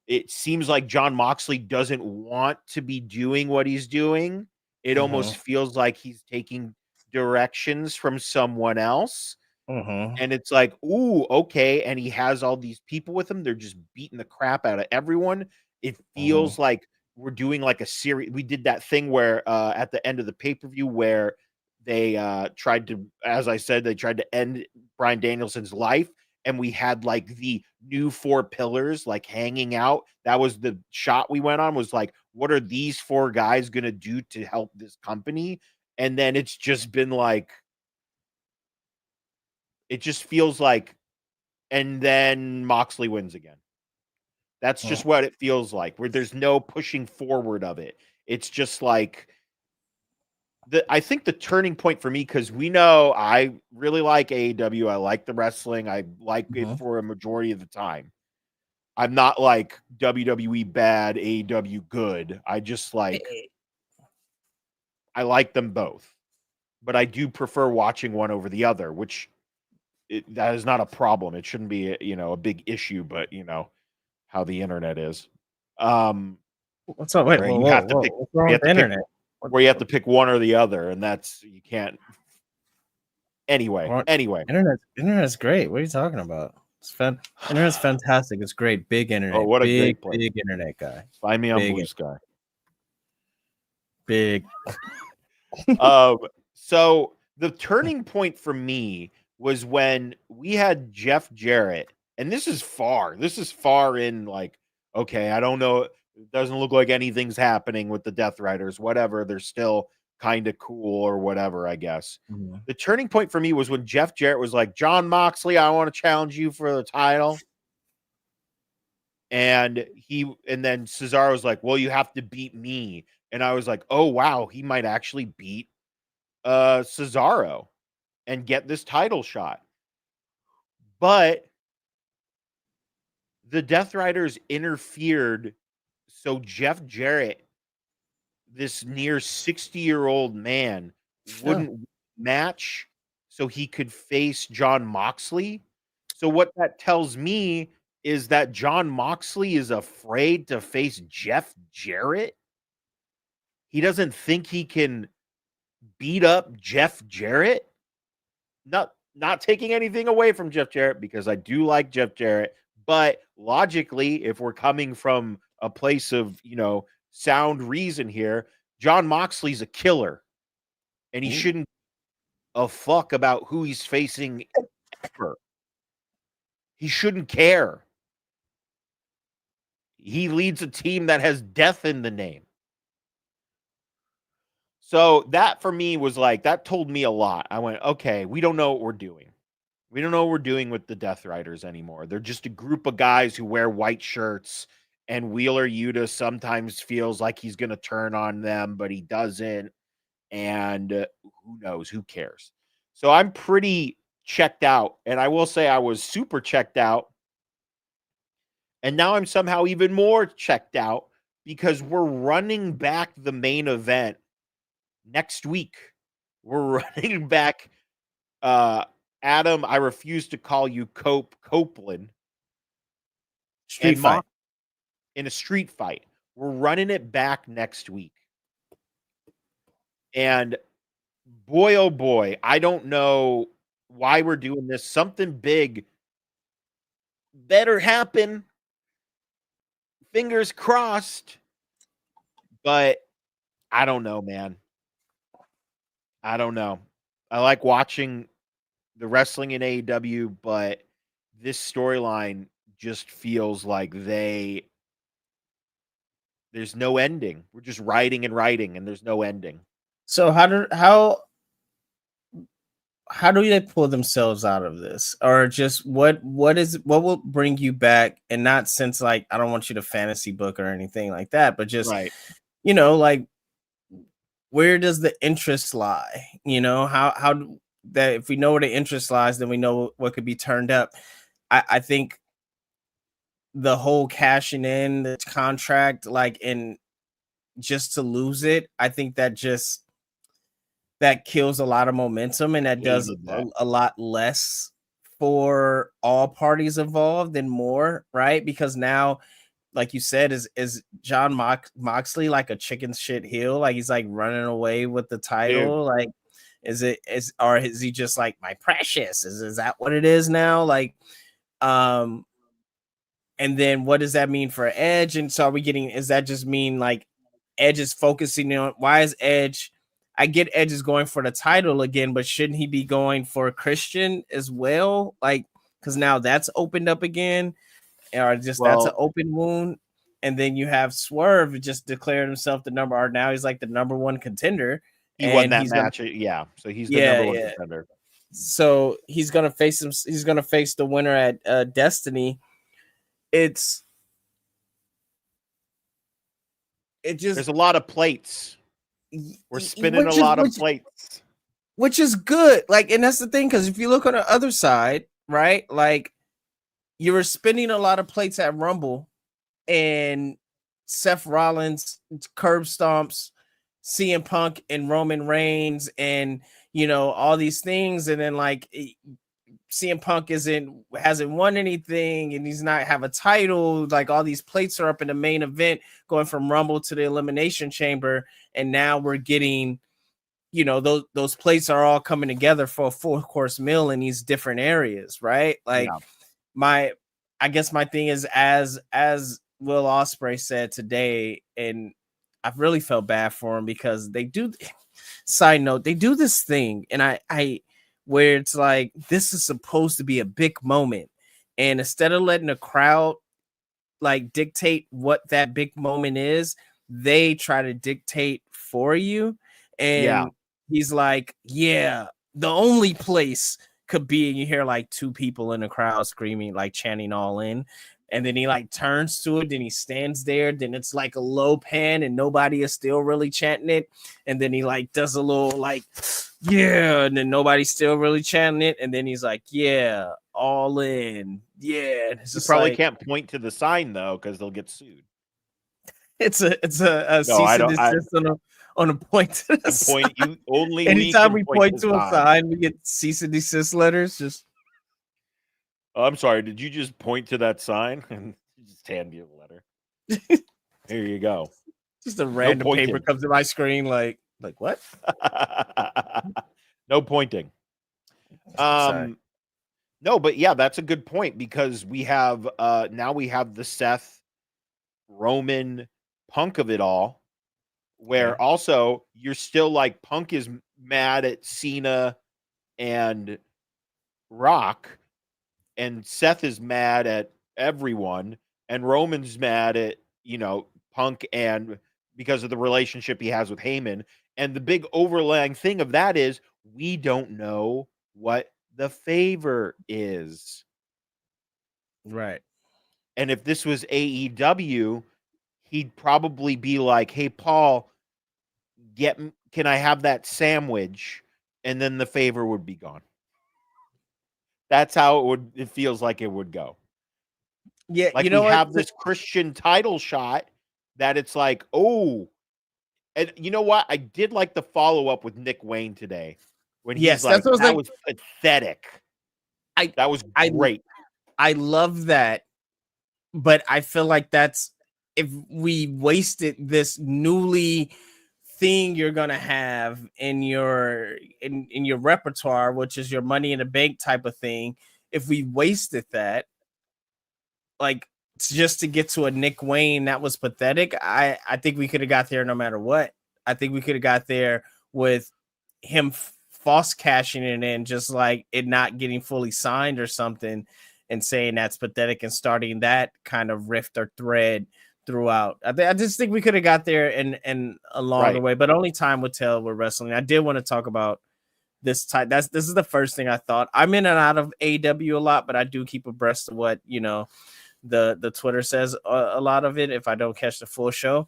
it seems like Jon Moxley doesn't want to be doing what he's doing. It almost feels like he's taking directions from someone else. And it's like, ooh, okay. And he has all these people with him. They're just beating the crap out of everyone. It feels like we're doing like a series. We did that thing where at the end of the pay-per-view where they tried to, as I said, they tried to end Bryan Danielson's life. And we had like the new 4 pillars like hanging out. That was the shot we went on, was like, what are these 4 guys going to do to help this company? And then it's just been like, it just feels like, and then Moxley wins again. That's just what it feels like, where there's no pushing forward of it. It's just like, I think the turning point for me, because we know I really like AEW. I like the wrestling. I like it for a majority of the time. I'm not like WWE bad, AEW good. I just like, I like them both. But I do prefer watching one over the other, which that is not a problem. It shouldn't be, a big issue, but how the internet is. What's up? Wait, you have to pick, what's wrong with the internet? Where you have to pick one or the other, and that's, you can't. Anyway, internet's great. What are you talking about? Internet's fantastic. It's great. Big internet. Oh, what a great place. Big internet guy. Find me on Blue Sky. Big. So the turning point for me was when we had Jeff Jarrett, and this is far in, like, okay, I don't know. It doesn't look like anything's happening with the Death Riders, whatever. They're still kind of cool or whatever, I guess. The turning point for me was when Jeff Jarrett was like, Jon Moxley, I want to challenge you for the title. And then Cesaro was like, well, you have to beat me. And I was like, oh, wow, he might actually beat Cesaro and get this title shot. But the Death Riders interfered, so Jeff Jarrett, this near 60-year-old man, wouldn't match so he could face Jon Moxley. So what that tells me is that Jon Moxley is afraid to face Jeff Jarrett. He doesn't think he can beat up Jeff Jarrett. not taking anything away from Jeff Jarrett because I do like Jeff Jarrett, but logically, if we're coming from a place of, sound reason here, Jon Moxley's a killer and he shouldn't a fuck about who he's facing ever. He shouldn't care. He leads a team that has death in the name. So that for me was like, that told me a lot. I went, okay, we don't know what we're doing. We don't know what we're doing with the Death Riders anymore. They're just a group of guys who wear white shirts, and Wheeler Yuta sometimes feels like he's going to turn on them, but he doesn't. And who knows? Who cares? So I'm pretty checked out. And I will say I was super checked out. And now I'm somehow even more checked out because we're running back the main event next week. We're running back Adam, I refuse to call you Copeland. Street fight. In a street fight. We're running it back next week. And boy, oh boy, I don't know why we're doing this. Something big better happen. Fingers crossed. But I don't know, man. I don't know. I like watching the wrestling in AEW, but this storyline just feels like there's no ending. We're just writing and writing, and there's no ending. So how do they pull themselves out of this, or just what will bring you back? And not since like I don't want you to fantasy book or anything like that, but just right. Like where does the interest lie? How that if we know where the interest lies, then we know what could be turned up. I think the whole cashing in the contract, and just to lose it, I think that kills a lot of momentum, and that does a lot less for all parties involved and more, right? Because now, like you said, is Jon Moxley like a chicken shit heel? Like he's like running away with the title? Dude. Like, is he just like my precious? Is that what it is now? Like, and then what does that mean for Edge? And so does that just mean like Edge is focusing on, why is Edge? I get Edge is going for the title again, but shouldn't he be going for Christian as well? Like, because now that's opened up again, or just that's an open wound. And then you have Swerve just declared himself now he's like the number one contender. He won that match, so he's the number one contender. So he's gonna face him. He's gonna face the winner at Destiny. There's a lot of plates. We're spinning a lot of plates, which is good. Like, and that's the thing, because if you look on the other side, right, like you were spinning a lot of plates at Rumble, and Seth Rollins curb stomps CM Punk and Roman Reigns, and all these things, and then like CM Punk hasn't won anything, and he's not have a title. Like all these plates are up in the main event, going from Rumble to the Elimination Chamber, and now we're getting, those plates are all coming together for a 4-course meal in these different areas, right? Like I guess my thing is, as Will Ospreay said today, and I've really felt bad for him because they do. Side note, they do this thing, and I where it's like, this is supposed to be a big moment, and instead of letting the crowd like dictate what that big moment is, they try to dictate for you. And he's like, the only place could be, and you hear like 2 people in the crowd screaming, like chanting all in. And then he like turns to it, then he stands there, then it's like a low pan and nobody is still really chanting it. And then he like does a little like, and then nobody's still really chanting it. And then he's like, all in. Yeah. You probably can't point to the sign though, because they'll get sued. It's a cease and desist on a point to the sign. You only anytime we point to a sign, we get cease and desist letters. Just I'm sorry, did you just point to that sign and just hand you a letter? Here you go. Just a random paper comes to my screen, like what? No pointing. Sorry. No, but yeah, that's a good point because we have now we have the Seth Roman Punk of it all, where also you're still like Punk is mad at Cena and Rock, and Seth is mad at everyone, and Roman's mad at, Punk and because of the relationship he has with Heyman. And the big overlaying thing of that is we don't know what the favor is. Right. And if this was AEW, he'd probably be like, "Hey, Paul, can I have that sandwich?" And then the favor would be gone. That's how it feels like it would go. Yeah, Like you know we what? have this Christian title shot that it's like, oh, and you know what? I did like the follow up with Nick Wayne today when he's Yes, like, that's what I was that like. was pathetic. That was I great. I love that, but I feel like that's if we wasted this newly thing you're gonna have in your in your repertoire, which is your Money in the Bank type of thing. If we wasted that, like just to get to a Nick Wayne, that was pathetic. I think we could have got there no matter what. I think we could have got there with him false cashing it in, just like it not getting fully signed or something, and saying that's pathetic and starting that kind of rift or thread throughout. I just think we could have got there and along the way, but only time would tell with wrestling. I did want to talk about this type. This is the first thing I thought. I'm in and out of AEW a lot, but I do keep abreast of what the Twitter says a lot of it if I don't catch the full show.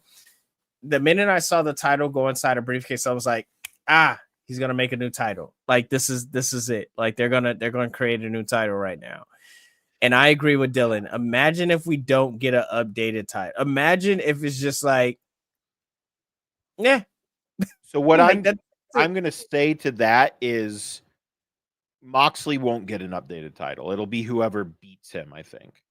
The minute I saw the title go inside a briefcase, I was like, he's gonna make a new title. Like this is it. Like they're gonna create a new title right now. And I agree with Dylan. Imagine if we don't get an updated title. Imagine if it's just like, yeah. So what like I'm gonna say to that is Moxley won't get an updated title. It'll be whoever beats him, I think.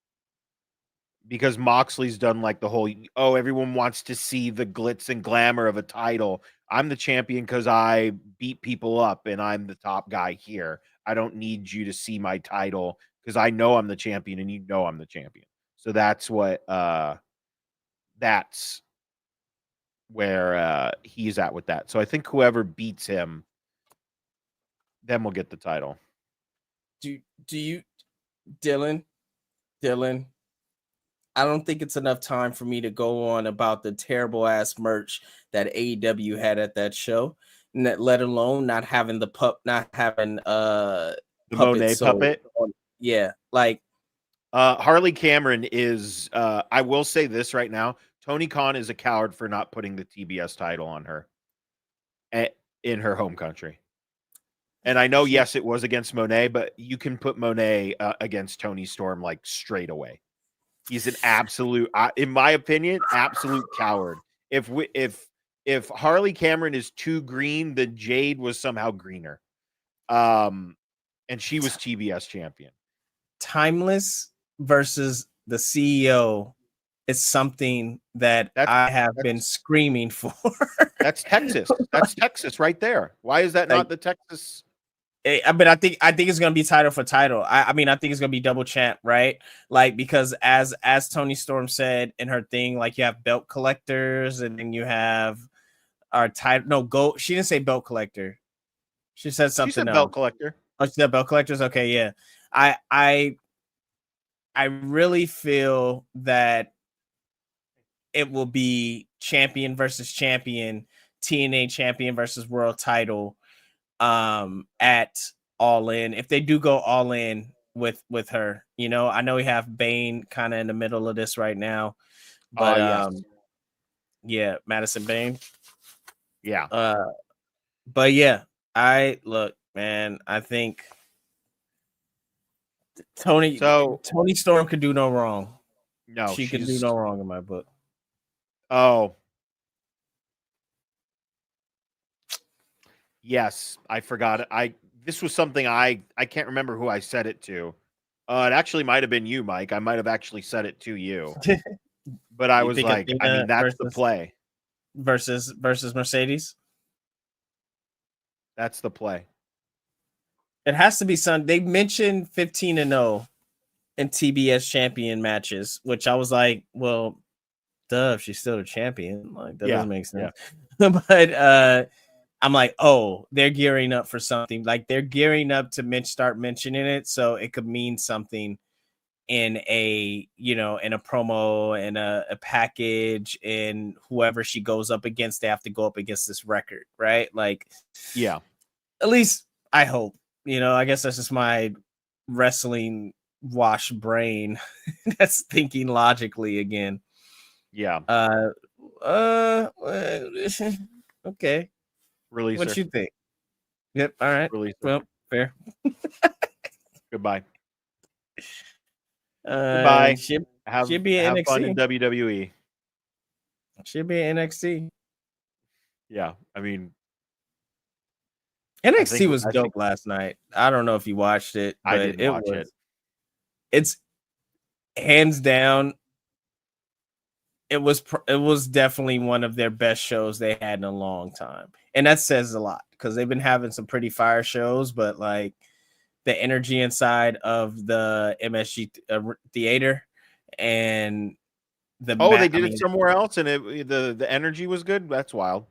Because Moxley's done like the whole, everyone wants to see the glitz and glamour of a title. I'm the champion because I beat people up and I'm the top guy here. I don't need you to see my title because I know I'm the champion and you know I'm the champion. So that's where he's at with that. So I think whoever beats him, then will get the title. Do you, Dylan? I don't think it's enough time for me to go on about the terrible ass merch that AEW had at that show, let alone not having the the Monet puppet. Yeah, like Harley Cameron is. I will say this right now: Tony Khan is a coward for not putting the TBS title on her in her home country. And I know, yes, it was against Monet, but you can put Monet against Tony Storm like straight away. He's an absolute, in my opinion, absolute coward. If Harley Cameron is too green, then Jade was somehow greener. And she was TBS champion. Timeless versus the CEO is something that I have been screaming for. That's Texas. That's Texas right there. Why is that not the Texas? But I think it's gonna be title for title. I mean, I think it's gonna be double champ, right? Like because as Tony Storm said in her thing, like you have belt collectors, and then you have our title. No, go. She didn't say belt collector. She said something. She said else. Belt collector. Oh, she said belt collectors. Okay, yeah. I really feel that it will be champion versus champion, TNA champion versus world title. At All In, if they do go all in with her, I know we have Bane kind of in the middle of this right now, but yes. Yeah, Madison Bane, yeah. But yeah, man, I think Tony Storm could do no wrong. No, she could do no wrong in my book. Oh. Yes, I forgot it. This was something I can't remember who I said it to. It actually might have been you, Mike. I might have actually said it to you. But I was like, that's the play. Versus Mercedes. That's the play. It has to be some. They mentioned 15-0 in TBS champion matches, which I was like, well, duh, if she's still a champion, like that doesn't make sense. But I'm like, oh, they're gearing up for something. Like they're gearing up to start mentioning it, so it could mean something in a in a promo and a package, and whoever she goes up against, they have to go up against this record, right? Like, Yeah. At least I hope. I guess that's just my wrestling wash brain that's thinking logically again. Yeah. Okay. Release What her. you think? Yep. All right. Release her. Well, fair. Goodbye. Goodbye. Should Have be in NXT. fun in WWE. Should be in NXT. Yeah, I mean, NXT was dope last night. I don't know if you watched it, but I didn't watch it. It's hands down. It was definitely one of their best shows they had in a long time, and that says a lot because they've been having some pretty fire shows, but like the energy inside of the MSG theater and they did it somewhere else, and the energy was good. That's wild.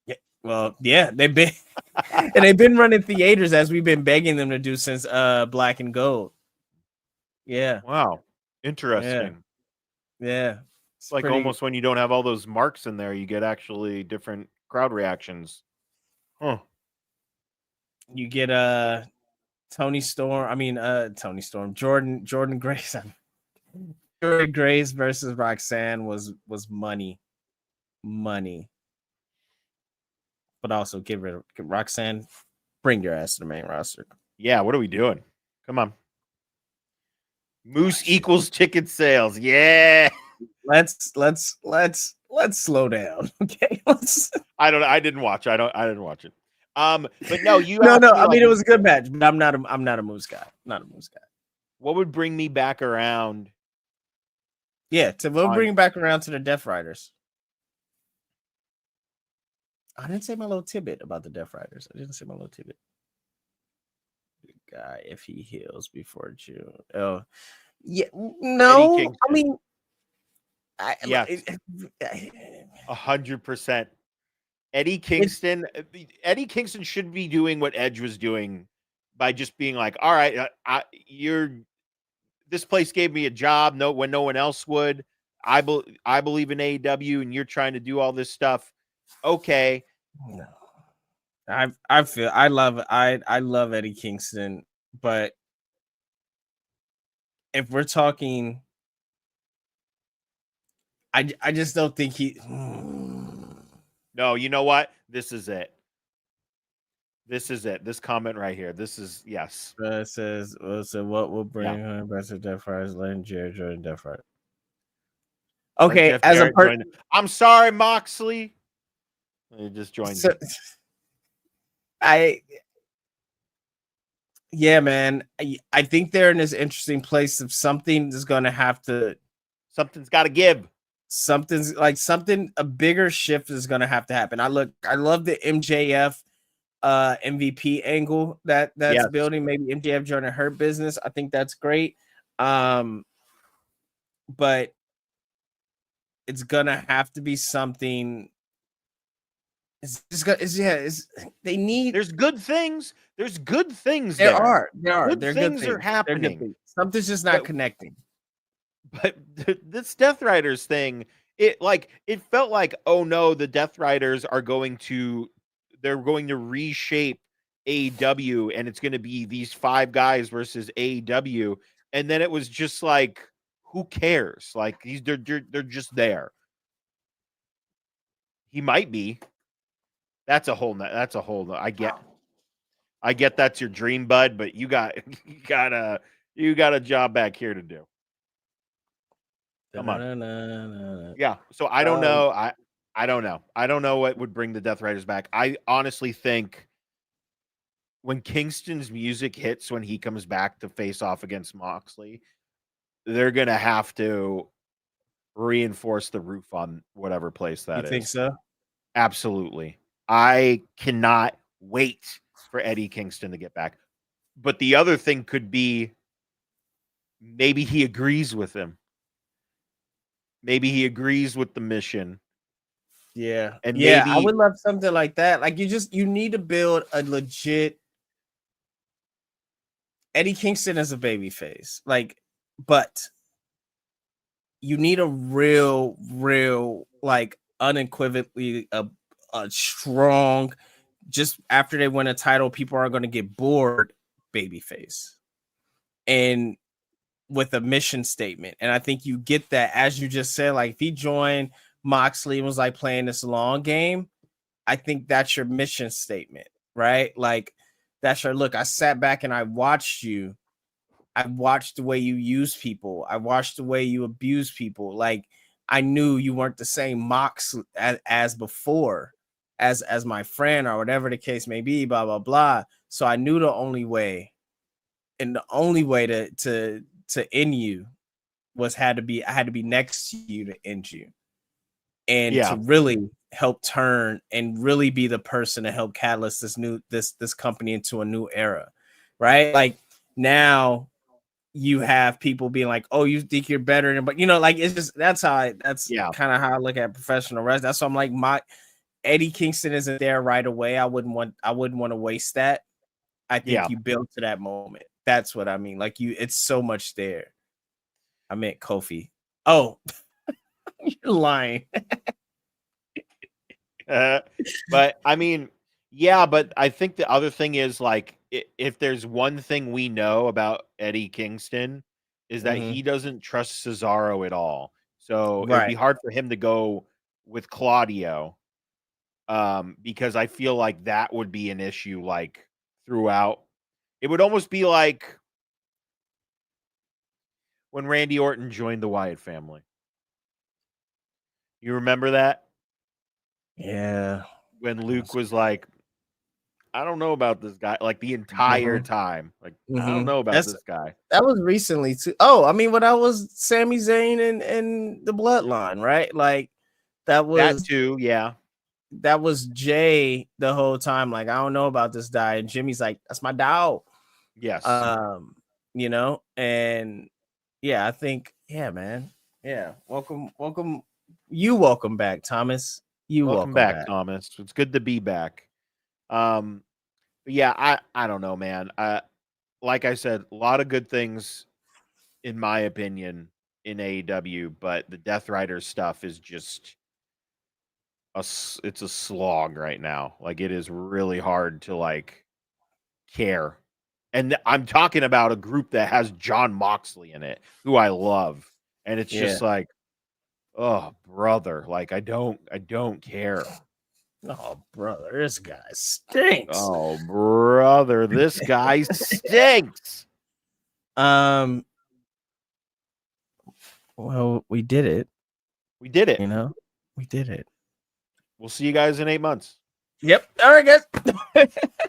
Yeah, well, yeah, they've been running theaters as we've been begging them to do since Black and Gold. Yeah. Wow. Interesting. Yeah. It's like almost when you don't have all those marks in there, you get actually different crowd reactions. Huh. You get Jordan Grace. Jordan Grace versus Roxanne was money. But also get Roxanne, bring your ass to the main roster. Yeah, what are we doing? Come on. Moose equals ticket sales. Yeah. Let's slow down. Okay. I didn't watch. I didn't watch it. But no, you No. I mean, it was a good match, but I'm not a Moose guy. Not a Moose guy. What would bring me back around? Yeah, we'll bring back around to the Death Riders. I didn't say my little tidbit about the Death Riders. I didn't say my little tidbit. Guy, if he heals before June. Oh, yeah. No, I mean, yeah, 100%. Eddie Kingston should be doing what Edge was doing by just being like, all right, this place gave me a job when no one else would. I believe in AEW, and you're trying to do all this stuff. Okay. No. I love Eddie Kingston, but if we're talking, I just don't think he. No, you know what? This is it. This comment right here. This is yes. It says, what will bring her back to Death Riders? Letting Jared join Death Riders. Okay, as a person, I'm sorry, Moxley. You just joined. Yeah, man. I think they're in this interesting place of something's got to give. A bigger shift is going to have to happen. I love the MJF MVP angle that's building. Maybe MJF joining her business. I think that's great. But it's going to have to be something. There's good things. There's good things. There are. Good things are happening. Something's just not connecting. But this Death Riders thing, it felt like, oh no, the Death Riders are going to reshape AEW, and it's going to be these 5 guys versus AEW, and then it was just like, who cares? Like they're just there. He might be. That's a whole. I get that's your dream, bud, but you got a job back here to do. Come on. Yeah. So I don't know. I don't know. I don't know what would bring the Death Riders back. I honestly think when Kingston's music hits, when he comes back to face off against Moxley, they're gonna have to reinforce the roof on whatever place that is. You think so? Absolutely. I cannot wait for Eddie Kingston to get back. But the other thing could be maybe he agrees with him. Maybe he agrees with the mission. Yeah. And yeah, I maybe would love something like that. Like you need to build a legit Eddie Kingston as a babyface. Like, but you need a real, like unequivocally a strong, just after they win a title, people are going to get bored babyface. And with a mission statement. And I think you get that, as you just said, like if he joined Moxley and was like playing this long game, I think that's your mission statement, right? Like that's your look. I sat back and I watched you. I watched the way you use people. I watched the way you abuse people. Like I knew you weren't the same Mox as before, as my friend or whatever the case may be, blah, blah, blah. So I knew the only way, and the only way to end you I had to be next to you to end you. And to really help turn and really be the person to help catalyst this company into a new era, right? Like now you have people being like, "Oh, you think you're better," but like it's just that's kind of how I look at professional wrestling. That's why I'm like, Eddie Kingston isn't there right away. I wouldn't want to waste that. I think you build to that moment. That's what I mean. Like it's so much there. I meant Kofi. Oh, you're lying. But I mean, yeah, but I think the other thing is like if there's one thing we know about Eddie Kingston is that he doesn't trust Cesaro at all. So it'd be hard for him to go with Claudio. Because I feel like that would be an issue like throughout. It would almost be like when Randy Orton joined the Wyatt family. You remember that? Yeah. When Luke was like, I don't know about this guy, like the entire time. Like, I don't know about this guy. That was recently too. Oh, I mean, when I was Sami Zayn and the Bloodline, right? Like that was that too, yeah. That was Jay the whole time. Like, I don't know about this guy. And Jimmy's like, that's my dog. Yes. And yeah, I think, yeah, man. Yeah. Welcome back, Thomas. Welcome back, Thomas. It's good to be back. But yeah, I don't know, man. Like I said, a lot of good things, in my opinion, in AEW, but the Death Rider stuff is just it's a slog right now. Like it is really hard to like care. And I'm talking about a group that has John Moxley in it, who I love. And it's just like, oh, brother, like I don't care. Oh, brother, this guy stinks. Oh, brother, this guy stinks. Well, we did it. We did it. We did it. We'll see you guys in 8 months. Yep. All right, guys.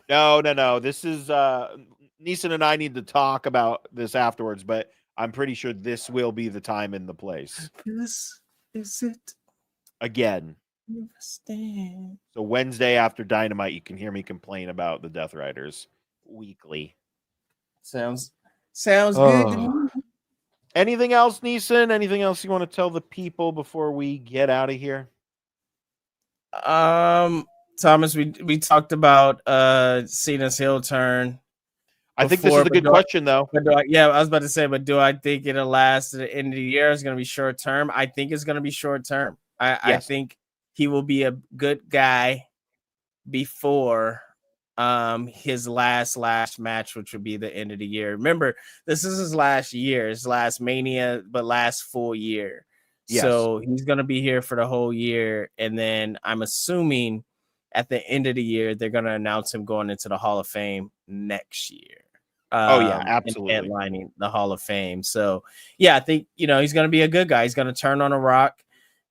No. This is Neesin and I need to talk about this afterwards, but I'm pretty sure this will be the time and the place. This is it. Again. So Wednesday after Dynamite, you can hear me complain about the Death Riders weekly. Sounds good to me. Anything else, Neesin? Anything else you want to tell the people before we get out of here? Thomas, we talked about Cena's heel turn. I think this is a good question, though. I was about to say, but do I think it'll last to the end of the year? It's going to be short term. I think it's going to be short term. I think he will be a good guy before his last match, which would be the end of the year. Remember, this is his last year, his last Mania, but last full year. Yes. So he's going to be here for the whole year. And then I'm assuming at the end of the year, they're going to announce him going into the Hall of Fame next year. Absolutely. And headlining the Hall of Fame. So, yeah, I think, he's going to be a good guy. He's going to turn on a rock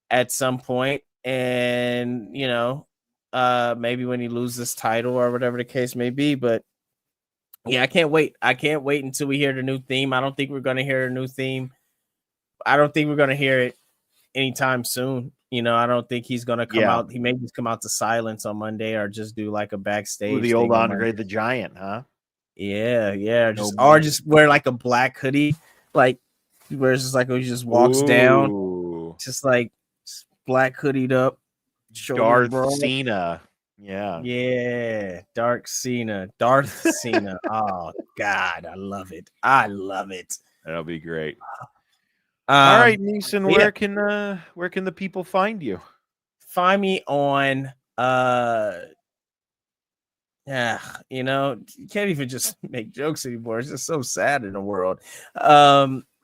at some point. And, maybe when he loses this title or whatever the case may be. But, yeah, I can't wait. I can't wait until we hear the new theme. I don't think we're going to hear a new theme. I don't think we're going to hear it anytime soon. I don't think he's going to come out. He may just come out to silence on Monday or just do like a backstage. The old Andre the Giant, huh? Yeah. Just No or more. just wear like a black hoodie, like where it's just like he just walks down, Ooh. just like black hoodied up, shoulders Darth broad. Cena. Yeah. Yeah, Darth Cena. Oh God, I love it. That'll be great. All right, Neesin, yeah. where can the people find you? Find me on yeah, you can't even just make jokes anymore. It's just so sad in the world.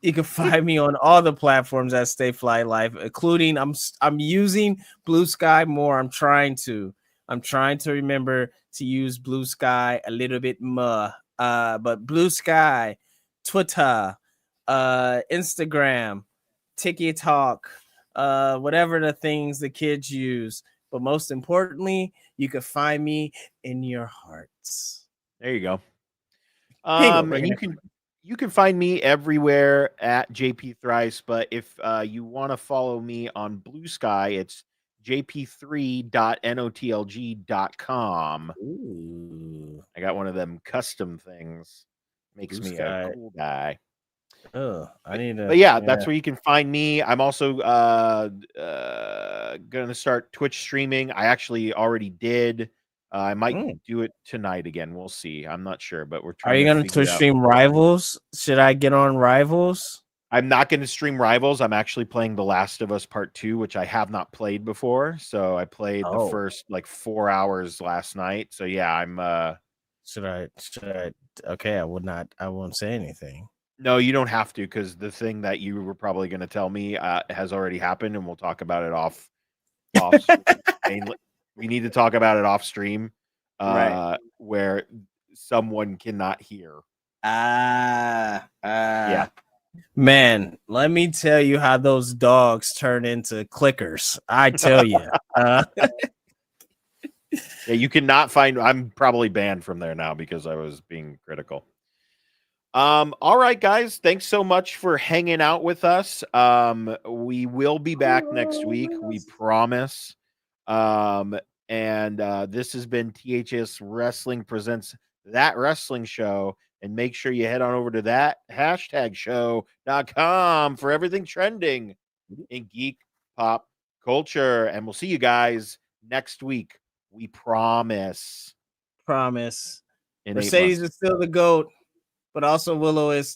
You can find me on all the platforms at Stay Fly Life, including I'm using Blue Sky more. I'm trying to remember to use Blue Sky a little bit more. But Blue Sky, Twitter, Instagram, TikTok, whatever the things the kids use. But most importantly, you can find me in your hearts. There you go. Pingel, And you can find me everywhere at JP Thrice, but if you want to follow me on Blue Sky, it's jp3.notlg.com. Ooh. I got one of them custom things. Makes Blue me Sky. a cool guy. Oh, I need to. But yeah, that's where you can find me. I'm also gonna start Twitch streaming. I actually already did. I might do it tonight again. We'll see. I'm not sure, but we're trying. Are you to gonna figure Twitch out. stream Rivals? Should I get on Rivals? I'm not going to stream Rivals. I'm actually playing The Last of Us Part 2, which I have not played before. So I played the first like 4 hours last night. So yeah, I'm should I okay, I won't say anything. No, you don't have to, because the thing that you were probably going to tell me has already happened, and we'll talk about it off stream. We need to talk about it off stream, Right, where someone cannot hear. Yeah. Man, let me tell you how those dogs turn into clickers. I tell you. Yeah, you cannot find. I'm probably banned from there now because I was being critical. All right, guys. Thanks so much for hanging out with us. We will be back next week. We promise. And this has been THS Wrestling Presents That Wrestling Show. And make sure you head on over to that #show.com for everything trending in geek pop culture. And we'll see you guys next week. We promise. Promise. In 8 Mercedes months. is still the GOAT, but also Willow is too.